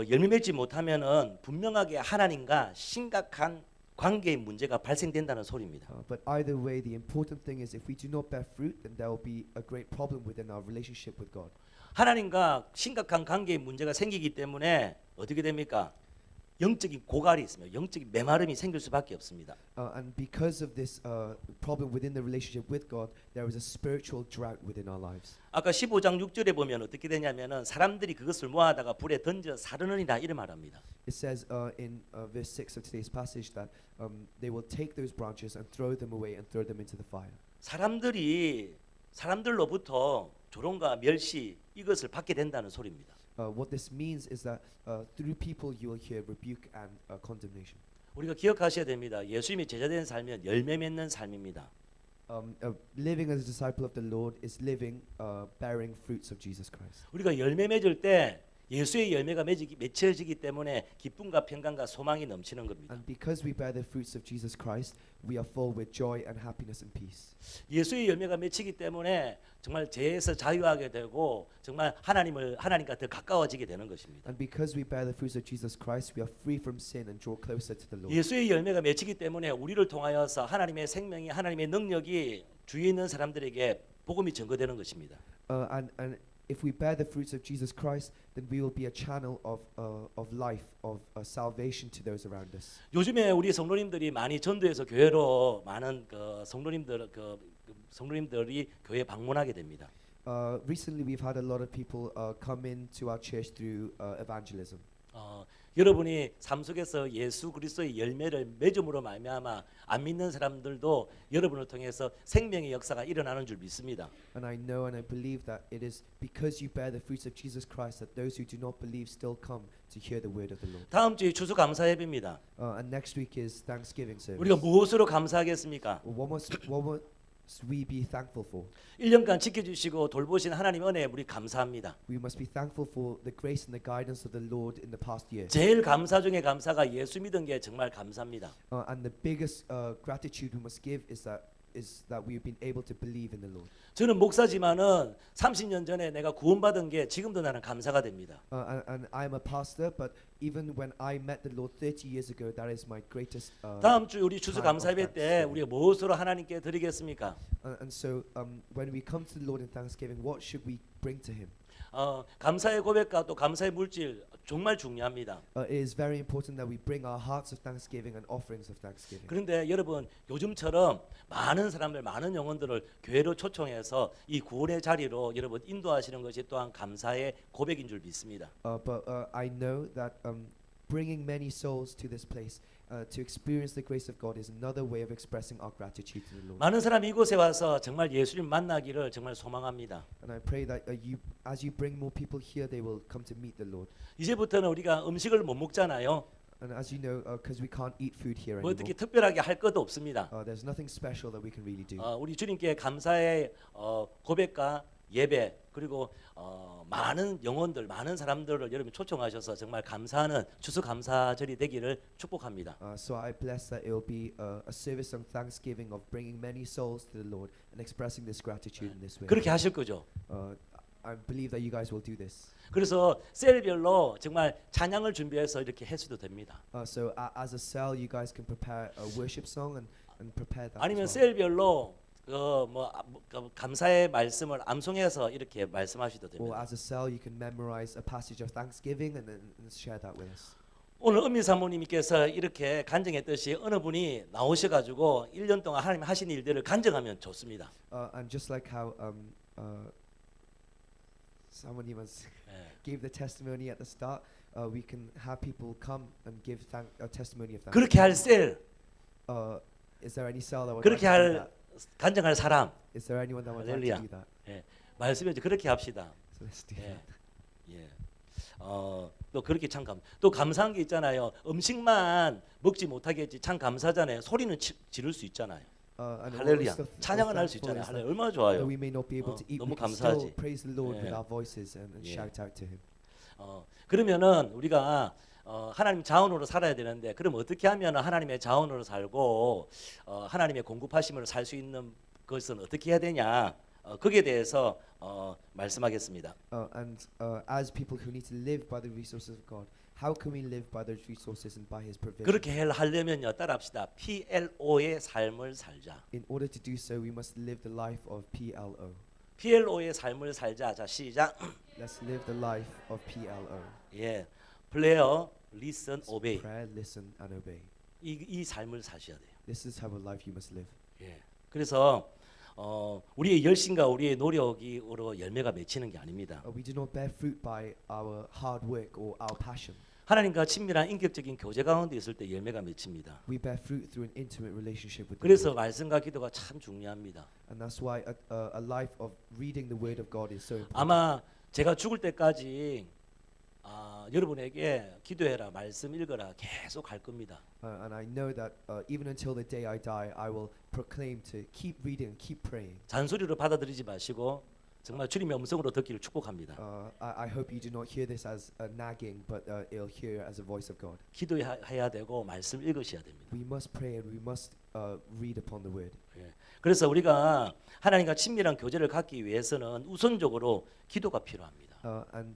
Speaker 1: 열매 맺지 못하면은 분명하게 하나님과 심각한 관계의 문제가 발생된다는 소리입니다.
Speaker 2: But either way, the important thing is if we do not bear fruit, then there will be a great problem within our relationship with God.
Speaker 1: 하나님과 심각한 관계의 문제가 생기기 때문에 어떻게 됩니까? 영적인 고갈이 있으며 영적인 메마름이 생길 수밖에 없습니다.
Speaker 2: And because of this problem within the relationship with God, there is a spiritual drought within our lives.
Speaker 1: 아까 15장 6절에 보면 어떻게 되냐면은 사람들이 그것을 모아다가 불에 던져 사르느니라 이를 말합니다.
Speaker 2: It says in verse 6 of today's passage that they will take those branches and throw them away and throw them into the fire.
Speaker 1: 사람들로부터 조롱과 멸시 이것을 받게 된다는 소리입니다.
Speaker 2: What this means is that through people you will hear rebuke and condemnation.
Speaker 1: 우리가 기억하셔야 됩니다. 예수님이 제자된 삶은 열매 맺는 삶입니다.
Speaker 2: Living as a disciple of the Lord is living bearing fruits of Jesus Christ.
Speaker 1: 우리가 열매 맺을 때 예수의 열매가 맺혀지기 때문에 기쁨과 평강과 소망이 넘치는 겁니다.
Speaker 2: And because we bear the fruits of Jesus Christ, we are full with joy and happiness and peace.
Speaker 1: 예수의 열매가 맺히기 때문에 정말 죄에서 자유하게 되고 정말 하나님과 더 가까워지게 되는 것입니다.
Speaker 2: And because we bear the fruits of Jesus Christ, we are free from sin and draw closer to the Lord.
Speaker 1: 예수의 열매가 맺히기 때문에 우리를 통하여서 하나님의 생명이 하나님의 능력이 주위에 있는 사람들에게 복음이 전거되는 것입니다.
Speaker 2: And if we bear the fruits of Jesus Christ, then we will be a channel of life, of salvation to those around us.
Speaker 1: 요즘에 우리 성도님들이 많이 전도해서 교회로 많은 성도님들이 교회 방문하게 됩니다.
Speaker 2: Recently, we've had a lot of people come into our church through evangelism.
Speaker 1: 여러분이 삶 속에서 예수 그리스도의 열매를 맺음으로 말미암아 안 믿는 사람들도 여러분을 통해서 생명의 역사가 일어나는 줄 믿습니다.
Speaker 2: And I know and I believe that it is because you bear the fruits of Jesus Christ that those who do not believe still come to hear the word of the Lord.
Speaker 1: 다음 주에 추수 감사 예배입니다.
Speaker 2: And next week is Thanksgiving service.
Speaker 1: 우리가 무엇으로 감사하겠습니까?
Speaker 2: What must we be thankful for?
Speaker 1: 1년간 지켜주시고 돌보신 하나님 은혜에 우리 감사합니다.
Speaker 2: We must be thankful for the grace and the guidance of the Lord in the past year.
Speaker 1: 제일 감사 중에 감사가 예수 믿은 게 정말 감사합니다.
Speaker 2: And the biggest gratitude we must give is that we've been able to believe in the Lord.
Speaker 1: 저는 목사지만은 30년 전에 내가 구원받은 게 지금도 나는 감사가 됩니다.
Speaker 2: And I'm a pastor, but even when I met the Lord 30 years ago, that is my greatest.
Speaker 1: 다음 주 우리 추수
Speaker 2: time of
Speaker 1: 감사 예배 때
Speaker 2: thanksgiving.
Speaker 1: 우리가 무엇으로 하나님께 드리겠습니까?
Speaker 2: And so when we come to the Lord in thanksgiving, what should we bring to Him?
Speaker 1: 감사의 고백과 또 감사의 물질 정말 중요합니다.
Speaker 2: It is very important that we bring our hearts of thanksgiving and offerings of thanksgiving.
Speaker 1: 그런데 여러분 요즘처럼 많은 사람들 많은 영혼들을 교회로 초청해서 이 구원의 자리로 여러분 인도하시는 것이 또한 감사의 고백인 줄 믿습니다.
Speaker 2: But I know that bringing many souls to this place to experience the grace of God is another way of expressing our gratitude to the Lord.
Speaker 1: 많은 사람이 이곳에 와서 정말 예수님 만나기를 정말 소망합니다.
Speaker 2: And I pray that as you bring more people here, they will come to meet the Lord.
Speaker 1: 이제부터는 우리가 음식을 못 먹잖아요.
Speaker 2: And as you know, because we can't eat food here
Speaker 1: 뭐
Speaker 2: anymore,
Speaker 1: 어떻게 특별하게 할 것도 없습니다.
Speaker 2: there's nothing special that we can really do.
Speaker 1: 우리 주님께 감사의 고백과 예배 그리고 많은 영혼들 많은 사람들을 여러분 초청하셔서 정말 감사하는 추수 감사절이 되기를 축복합니다.
Speaker 2: So I bless that it will be a service of thanksgiving of bringing many souls to the Lord and expressing this gratitude in this way.
Speaker 1: 그렇게 하실 거죠.
Speaker 2: I believe that you guys will do this.
Speaker 1: 그래서 셀별로 정말 찬양을 준비해서 이렇게 해서도 됩니다.
Speaker 2: So as a cell, you guys can prepare a worship song and prepare that.
Speaker 1: 아니면
Speaker 2: as well.
Speaker 1: 셀별로 감사의 말씀을 암송해서 이렇게 말씀하셔도
Speaker 2: Or
Speaker 1: 됩니다.
Speaker 2: as a cell, you can memorize a passage of thanksgiving and share that with us.
Speaker 1: 오늘 은미 사모님께서 이렇게 간증했듯이 어느 분이 나오셔가지고 1년 동안 하나님 하신 일들을 간증하면 좋습니다.
Speaker 2: And just like how someone even gave the testimony at the start, we can have people come and give a testimony of
Speaker 1: 그렇게 할
Speaker 2: thanksgiving.
Speaker 1: 셀,
Speaker 2: Is there any cell that would
Speaker 1: 그렇게
Speaker 2: like to do
Speaker 1: 할
Speaker 2: that?
Speaker 1: 간증할 사람,
Speaker 2: Is there anyone that would like
Speaker 1: 할렐루야.
Speaker 2: to do that?
Speaker 1: 말씀해 그렇게 합시다.
Speaker 2: So let's do
Speaker 1: 예,
Speaker 2: that.
Speaker 1: 예. 또 그렇게 참 또 감사한 게 있잖아요. 음식만 먹지 못하겠지 참 감사잖아요. 소리는 지를 수 있잖아요.
Speaker 2: And
Speaker 1: 할렐루야.
Speaker 2: also
Speaker 1: 찬양은 할 수
Speaker 2: thankful
Speaker 1: 있잖아요.
Speaker 2: is
Speaker 1: 할렐루야.
Speaker 2: that
Speaker 1: 얼마나
Speaker 2: though
Speaker 1: 좋아요.
Speaker 2: we may not be able to eat,
Speaker 1: 너무
Speaker 2: we can
Speaker 1: 감사하지.
Speaker 2: still praise the Lord with
Speaker 1: 예.
Speaker 2: our voices and
Speaker 1: 예.
Speaker 2: shout out to Him.
Speaker 1: 그러면은 우리가 하나님 자원으로 살아야 되는데 그럼 어떻게 하면 하나님의 자원으로 살고 하나님의 공급하심으로 살 수 있는 것은 어떻게 해야 되냐? 거기에 대해서 말씀하겠습니다.
Speaker 2: And as people who need to live by the resources of God, how can we live by those resources and by His provision?
Speaker 1: 그렇게 하려면요, 따라합시다. PLO의 삶을 살자.
Speaker 2: In order to do so, we must live the life of PLO.
Speaker 1: PLO의 삶을 살자. 자, 시작.
Speaker 2: Let's live the life of PLO.
Speaker 1: 예, 플레어 listen, obey.
Speaker 2: prayer, listen, and obey.
Speaker 1: 이 삶을 사셔야 돼요.
Speaker 2: This is the type of life you must live.
Speaker 1: 예. 그래서 우리의 열심과 우리의 노력으로 열매가 맺히는 게 아닙니다.
Speaker 2: We do not bear fruit by our hard work or our passion.
Speaker 1: 하나님과 친밀한 인격적인 교제 가운데 있을 때 열매가 맺힙니다.
Speaker 2: We bear fruit through an intimate relationship with the
Speaker 1: 그래서
Speaker 2: Lord.
Speaker 1: 말씀과 기도가 참 중요합니다.
Speaker 2: And that's why a life of reading the Word of God is so important.
Speaker 1: 아마 제가 죽을 때까지 여러분에게 기도해라, 말씀 읽어라 계속 할 겁니다.
Speaker 2: And I know that even until the day I die, I will proclaim to keep reading and keep praying.
Speaker 1: 잔소리로 받아들이지 마시고 정말 주님의 음성으로 듣기를 축복합니다.
Speaker 2: I hope you do not hear this as a nagging, but you'll hear it as a voice of God.
Speaker 1: 기도해야 되고 말씀 읽으셔야 됩니다.
Speaker 2: We must pray and we must read upon the Word.
Speaker 1: 예. 그래서 우리가 하나님과 친밀한 교제를 갖기 위해서는 우선적으로 기도가 필요합니다.
Speaker 2: And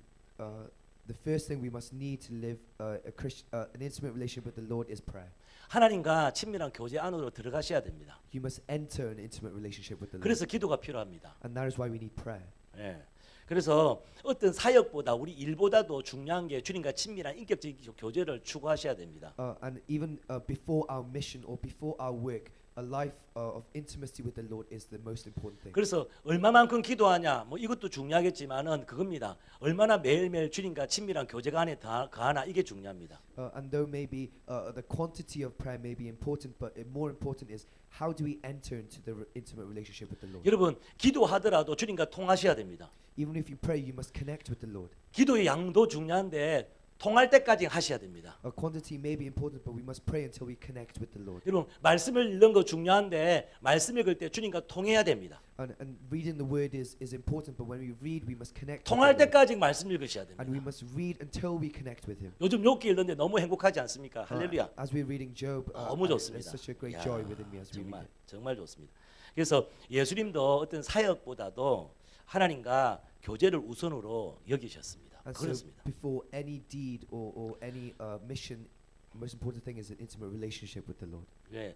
Speaker 2: the first thing we must need to live an intimate relationship with the Lord is prayer.
Speaker 1: 하나님과 친밀한 교제 안으로 들어가셔야 됩니다.
Speaker 2: You must enter an intimate relationship with the Lord.
Speaker 1: 그래서 기도가 필요합니다.
Speaker 2: And that is why we need prayer.
Speaker 1: 예. 그래서 어떤 사역보다 우리 일보다도 중요한 게 주님과 친밀한 인격적인 교제를 추구하셔야 됩니다.
Speaker 2: And even before our mission or before our work, a life of intimacy with the Lord is the most important thing.
Speaker 1: 그래서 얼마만큼 기도하냐, 뭐 이것도 중요하겠지만은 그겁니다. 얼마나 매일매일 주님과 친밀한 교제가 안에 가하나 이게 중요합니다.
Speaker 2: And though maybe the quantity of prayer may be important, but more important is how do we enter into the intimate relationship with the Lord.
Speaker 1: 여러분 기도하더라도 주님과 통하셔야 됩니다.
Speaker 2: Even if you pray, you must connect with the Lord.
Speaker 1: 기도의 양도 중요한데 통할 때까지 하셔야 됩니다.
Speaker 2: Quantity may be important, but we must pray until we connect with the Lord.
Speaker 1: 여러분 말씀을 읽는 거 중요한데 말씀 읽을 때 주님과 통해야 됩니다.
Speaker 2: And reading the Word is important, but when we read, we must connect.
Speaker 1: 통할
Speaker 2: with the Lord.
Speaker 1: 때까지 말씀 읽으셔야
Speaker 2: And we
Speaker 1: 됩니다.
Speaker 2: must read until we connect with Him.
Speaker 1: 요즘 욥기 읽는데 너무 행복하지 않습니까? 할렐루야.
Speaker 2: As we're reading Job,
Speaker 1: 너무
Speaker 2: there's
Speaker 1: 좋습니다.
Speaker 2: such a great
Speaker 1: 야,
Speaker 2: joy within me as we read
Speaker 1: 정말
Speaker 2: it.
Speaker 1: 정말 좋습니다. 그래서 예수님도 어떤 사역보다도 하나님과 교제를 우선으로 여기셨습니다.
Speaker 2: And so
Speaker 1: 그렇습니다.
Speaker 2: before any deed or any mission, the most important thing is an intimate relationship with the Lord.
Speaker 1: 예,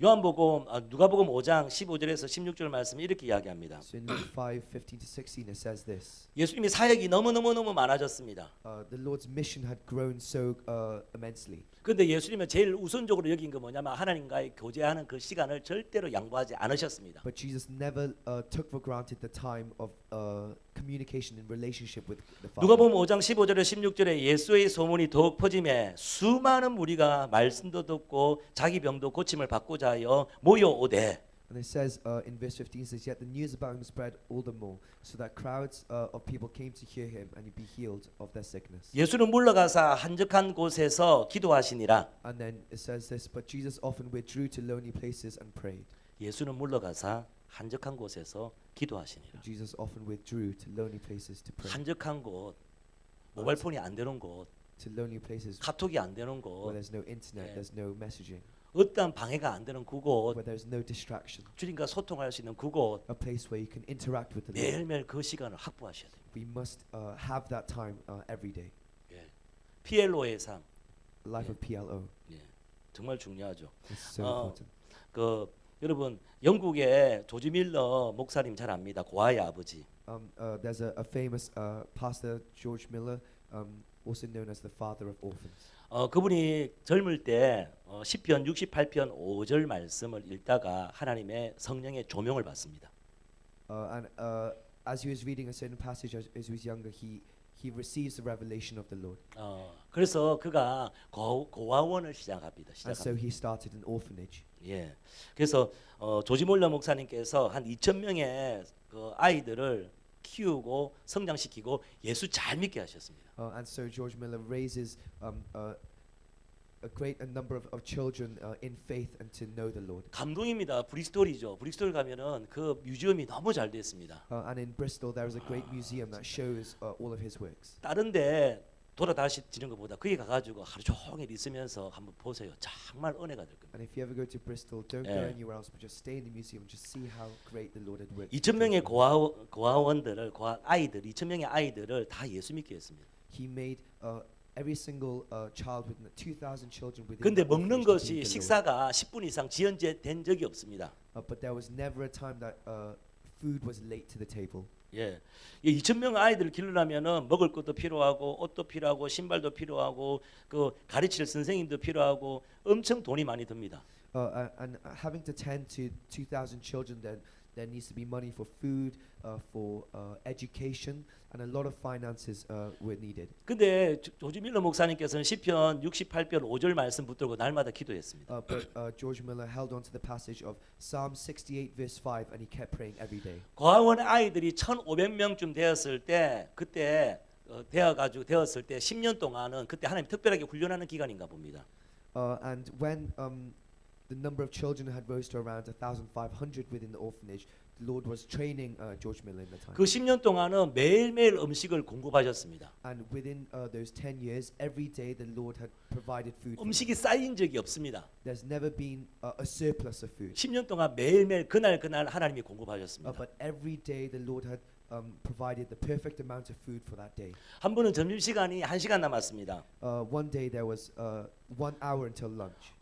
Speaker 1: 요한복음 누가복음 5장 15절에서 16절 말씀 이렇게 이야기합니다.
Speaker 2: So in Luke 5:15-16 it says this.
Speaker 1: 예수님이 사역이 너무 많아졌습니다.
Speaker 2: The Lord's mission had grown so immensely.
Speaker 1: 그런데 예수님은 제일 우선적으로 여긴 거 뭐냐면 하나님과의 교제하는 그 시간을 절대로 양보하지 않으셨습니다.
Speaker 2: But Jesus never took for granted the time of communication and relationship with the Father.
Speaker 1: 누가복음 5장 15절에 16절에 예수의 소문이 더욱 퍼짐에 수많은 무리가 말씀도 듣고 자기 병도 고침을 받고자 하여 모여오되.
Speaker 2: And it says in verse 15, it says, yet the news about him spread all the more, so that crowds of people came to hear him and he'd be healed of their sickness.
Speaker 1: 예수는 물러가사 한적한 곳에서 기도하시니라.
Speaker 2: And then it says this, but Jesus often withdrew to lonely places and prayed.
Speaker 1: 예수는 물러가사 한적한 곳에서 기도하시니라.
Speaker 2: Jesus often withdrew to lonely places to pray.
Speaker 1: 한적한 곳, 모바일폰이 안 되는 곳,
Speaker 2: To lonely places
Speaker 1: 카톡이 안 되는
Speaker 2: where
Speaker 1: 곳,
Speaker 2: there's no internet,
Speaker 1: 예.
Speaker 2: there's no messaging,
Speaker 1: 어떠한 방해가 안 되는 그곳,
Speaker 2: where there's no distraction,
Speaker 1: 주님과 소통할 수 있는 그곳,
Speaker 2: a place where you can interact with the Lord.
Speaker 1: 매일매일 그 시간을 확보하셔야 됩니다.
Speaker 2: We must have that time every day.
Speaker 1: 예. PLO의 삶,
Speaker 2: Life of PLO
Speaker 1: 예. 정말 중요하죠.
Speaker 2: is so
Speaker 1: 어,
Speaker 2: important.
Speaker 1: 그 여러분 영국의 조지 밀러 목사님 잘 압니다. 고아의 아버지.
Speaker 2: There's a famous pastor, George Miller, also known as the father of orphans.
Speaker 1: 그분이 젊을 때 시편 68편 5절 말씀을 읽다가 하나님의 성령의 조명을 받습니다.
Speaker 2: And as he was reading a certain passage as he was younger, he receives the revelation of the Lord.
Speaker 1: 그래서 그가 고아원을 시작합니다.
Speaker 2: And so he started an orphanage.
Speaker 1: 예. 그래서 조지 몰러 목사님께서 한 2,000명의 그 아이들을 키우고 성장시키고 예수 잘 믿게 하셨습니다.
Speaker 2: And so George Miller raises a great number of children in faith and to know the Lord.
Speaker 1: 감동입니다. 브리스톨이죠. 브리스톨 가면은 그 뮤지엄이 너무 잘 됐습니다.
Speaker 2: And in Bristol there is a great museum that shows all of his works.
Speaker 1: 다른데 돌아다니는 것보다 거기 가가지고 하루 종일 있으면서 한번 보세요. 정말 은혜가 될 겁니다.
Speaker 2: And if you ever go to Bristol, don't go
Speaker 1: 예.
Speaker 2: anywhere else, but just stay in the museum and just see how great the Lord had worked.
Speaker 1: 2,000명의 고아원들을 아이들 2,000명의 아이들을 다 예수 믿게 했습니다.
Speaker 2: He made every single child within 2,000 children within.
Speaker 1: 근데
Speaker 2: that
Speaker 1: 먹는
Speaker 2: orphanage to
Speaker 1: 것이
Speaker 2: believe the Lord.
Speaker 1: 식사가 10분 이상 지연된 적이 없습니다.
Speaker 2: But there was never a time that food was late to the table.
Speaker 1: 예. 2,000명 아이들을 기르려면은 먹을 것도 필요하고 옷도 필요하고 신발도 필요하고 그 가르칠 선생님도 필요하고 엄청 돈이 많이 듭니다.
Speaker 2: And having to tend to 2,000 children, then there needs to be money for food, for education, and a lot of finances were needed.
Speaker 1: 근데 조지 밀러 목사님께서는 시편 68편 5절 말씀 붙들고 날마다 기도했습니다.
Speaker 2: But George Miller held on to the passage of Psalm 68 verse 5, and he kept praying every day.
Speaker 1: 고아원 아이들이 1,500명쯤 되었을 때 그때 되었을 때 10년 동안은 그때 하나님 특별하게 훈련하는 기간인가 봅니다.
Speaker 2: And when the number of children had rose to around 1,500 within the orphanage, the Lord was training George Miller in the time.
Speaker 1: 그 10년 동안은 매일매일 음식을 공급하셨습니다.
Speaker 2: And within those 10 years, every day the Lord had provided food. For them.
Speaker 1: 음식이 쌓인 적이 없습니다.
Speaker 2: There's never been a surplus of food.
Speaker 1: 10년 동안 매일매일 그날 하나님이 공급하셨습니다.
Speaker 2: But every day the Lord had provided the perfect amount of food for that day.
Speaker 1: 한 번은 점심 시간이 1시간 남았습니다.
Speaker 2: One day there was 1 hour until lunch.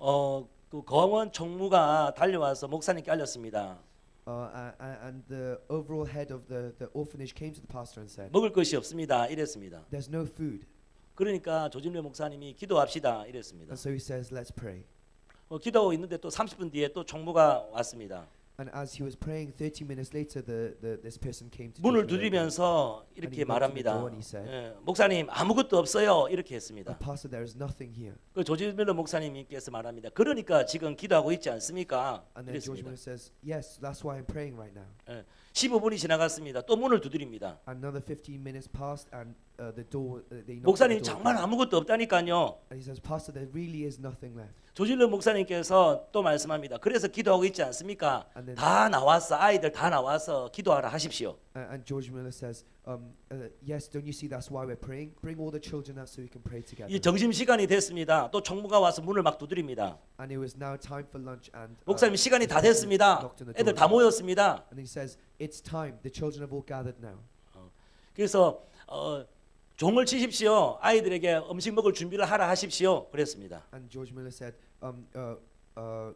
Speaker 1: 그 고아원 총무가 달려와서 목사님께 알렸습니다.
Speaker 2: And the overall head of the orphanage came to the pastor and said,
Speaker 1: 먹을 것이 없습니다. 이랬습니다.
Speaker 2: "There's no food."
Speaker 1: 그러니까 조진래 목사님이 기도합시다. 이랬습니다.
Speaker 2: And so he says, "Let's pray."
Speaker 1: 기도하고 있는데 또 30분 뒤에 또 총무가 왔습니다.
Speaker 2: And as he was praying, 30 minutes later, this person came to
Speaker 1: 문을
Speaker 2: George Miller.
Speaker 1: 두드리면서 이렇게 말합니다. 목사님 아무것도 없어요. 이렇게 했습니다.
Speaker 2: Pastor, there is nothing here.
Speaker 1: 그 조지 밀러 목사님께서 말합니다. 그러니까 지금 기도하고 있지 않습니까?
Speaker 2: And then George
Speaker 1: 이랬습니다.
Speaker 2: Miller says, "Yes, that's why I'm praying right now."
Speaker 1: 15분이 지나갔습니다. 또 문을 두드립니다.
Speaker 2: Another 15 minutes passed, and the door they knocked on
Speaker 1: 목사님
Speaker 2: the door.
Speaker 1: 정말 아무것도 없다니까요.
Speaker 2: And he says, "Pastor, there really is nothing left."
Speaker 1: 조질러 목사님께서 또 말씀합니다. 그래서 기도하고 있지 않습니까?
Speaker 2: And then-
Speaker 1: 다 나왔어. 아이들 다 나와서 기도하라 하십시오.
Speaker 2: And George Miller says, "Yes, don't you see that's why we're praying? Bring all the children out so we can pray together."
Speaker 1: 이 점심 시간이 됐습니다. 또 총무가 와서 문을 막 두드립니다.
Speaker 2: And it was now time for lunch, and
Speaker 1: 목사님 시간이 다 됐습니다.
Speaker 2: knocked on the
Speaker 1: 애들
Speaker 2: door.
Speaker 1: 다 모였습니다.
Speaker 2: And he says, "It's time. The children have all gathered now."
Speaker 1: 그래서 종을 치십시오. 아이들에게 음식 먹을 준비를 하라 하십시오. 그랬습니다.
Speaker 2: And George Miller said,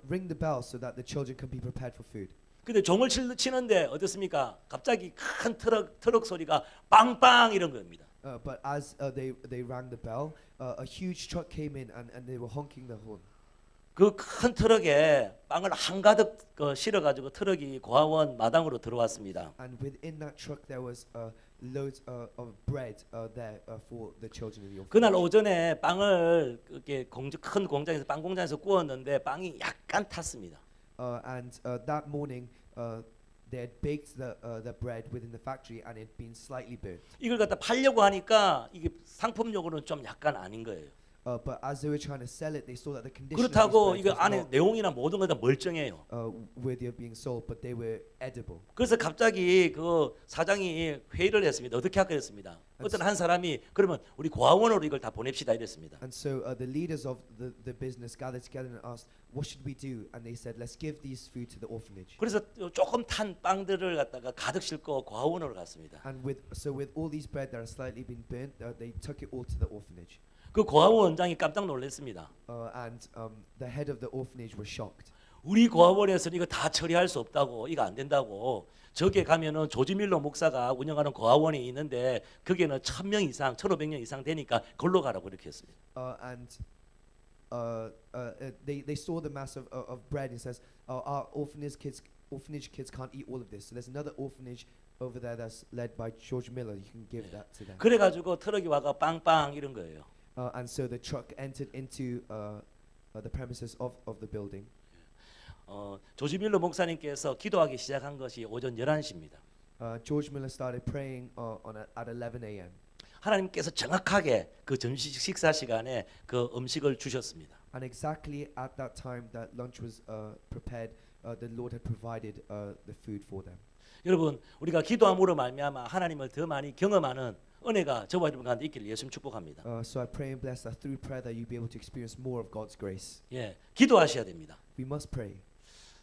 Speaker 2: "Ring the bell so that the children can be prepared for food."
Speaker 1: 근데 종을 치는데 어떻습니까? 갑자기 큰 트럭 소리가 빵빵 이런 겁니다.
Speaker 2: But as they rang the bell, a huge truck came in, and they were honking the horn.
Speaker 1: 그 큰 트럭에 빵을 한가득 실어가지고 트럭이 고아원 마당으로 들어왔습니다.
Speaker 2: And within that truck there was loads of bread there for the children in the orphanage.
Speaker 1: 그날 오전에 빵을 이렇게 큰 공장에서 빵 공장에서 구웠는데 빵이 약간 탔습니다.
Speaker 2: And that morning they had baked the bread within the factory, and it had been slightly burnt.
Speaker 1: 이걸 갖다 팔려고 하니까 이게 상품적으로는 좀 약간 아닌 거예요.
Speaker 2: But as they were trying to sell it, they saw that the condition of
Speaker 1: 그렇다고
Speaker 2: these
Speaker 1: 이거
Speaker 2: breads
Speaker 1: 안에
Speaker 2: was
Speaker 1: 내용이나 모든 거 다 멀쩡해요.
Speaker 2: not worthy of being sold, but they were edible.
Speaker 1: 그래서 갑자기 그 사장이 회의를 했습니다. 어떻게 할까 했습니다. 어떤 한 사람이 그러면 우리 고아원으로 이걸 다 보냅시다 이랬습니다.
Speaker 2: And so the leaders of the business gathered together and asked, "What should we do?" And they said, "Let's give these food to the orphanage."
Speaker 1: 그래서 조금 탄 빵들을 갖다가 가득 싣고 고아원으로 갔습니다.
Speaker 2: And with all these bread that are slightly been burnt, they took it all to the orphanage.
Speaker 1: 그 고아원 원장이 깜짝 놀랐습니다.
Speaker 2: And the head of the orphanage was shocked.
Speaker 1: 우리 고아원에서는 이거 다 처리할 수 없다고 이거 안 된다고 저기에 가면은 조지 밀러 목사가 운영하는 고아원이 있는데 거기에는 1,000명 이상 1,500명 이상 되니까 걸로 가라고 이렇게 했습니다.
Speaker 2: And they saw the mass of bread and says, "Our orphanage kids can't eat all of this. So there's another orphanage over there that's led by George Miller. You can give that to them."
Speaker 1: 그래가지고 트럭이 와가 빵빵 이런 거예요.
Speaker 2: And so the truck entered into the premises of the building.
Speaker 1: 조지 밀러 목사님께서 기도하기 시작한 것이 오전 11시입니다.
Speaker 2: George Miller started praying at 11 a.m.
Speaker 1: 하나님께서 정확하게 그 점심 식사 시간에 그 음식을 주셨습니다.
Speaker 2: And exactly at that time that lunch was prepared, the Lord had provided the food for them.
Speaker 1: 여러분 우리가 기도함으로 말미암아 하나님을 더 많이 경험하는 은혜가 저와 여러분 가운데 있기를 예수님 축복합니다.
Speaker 2: So I pray and bless that through prayer that you be able to experience more of God's grace.
Speaker 1: 예, 기도하셔야 됩니다.
Speaker 2: We must pray.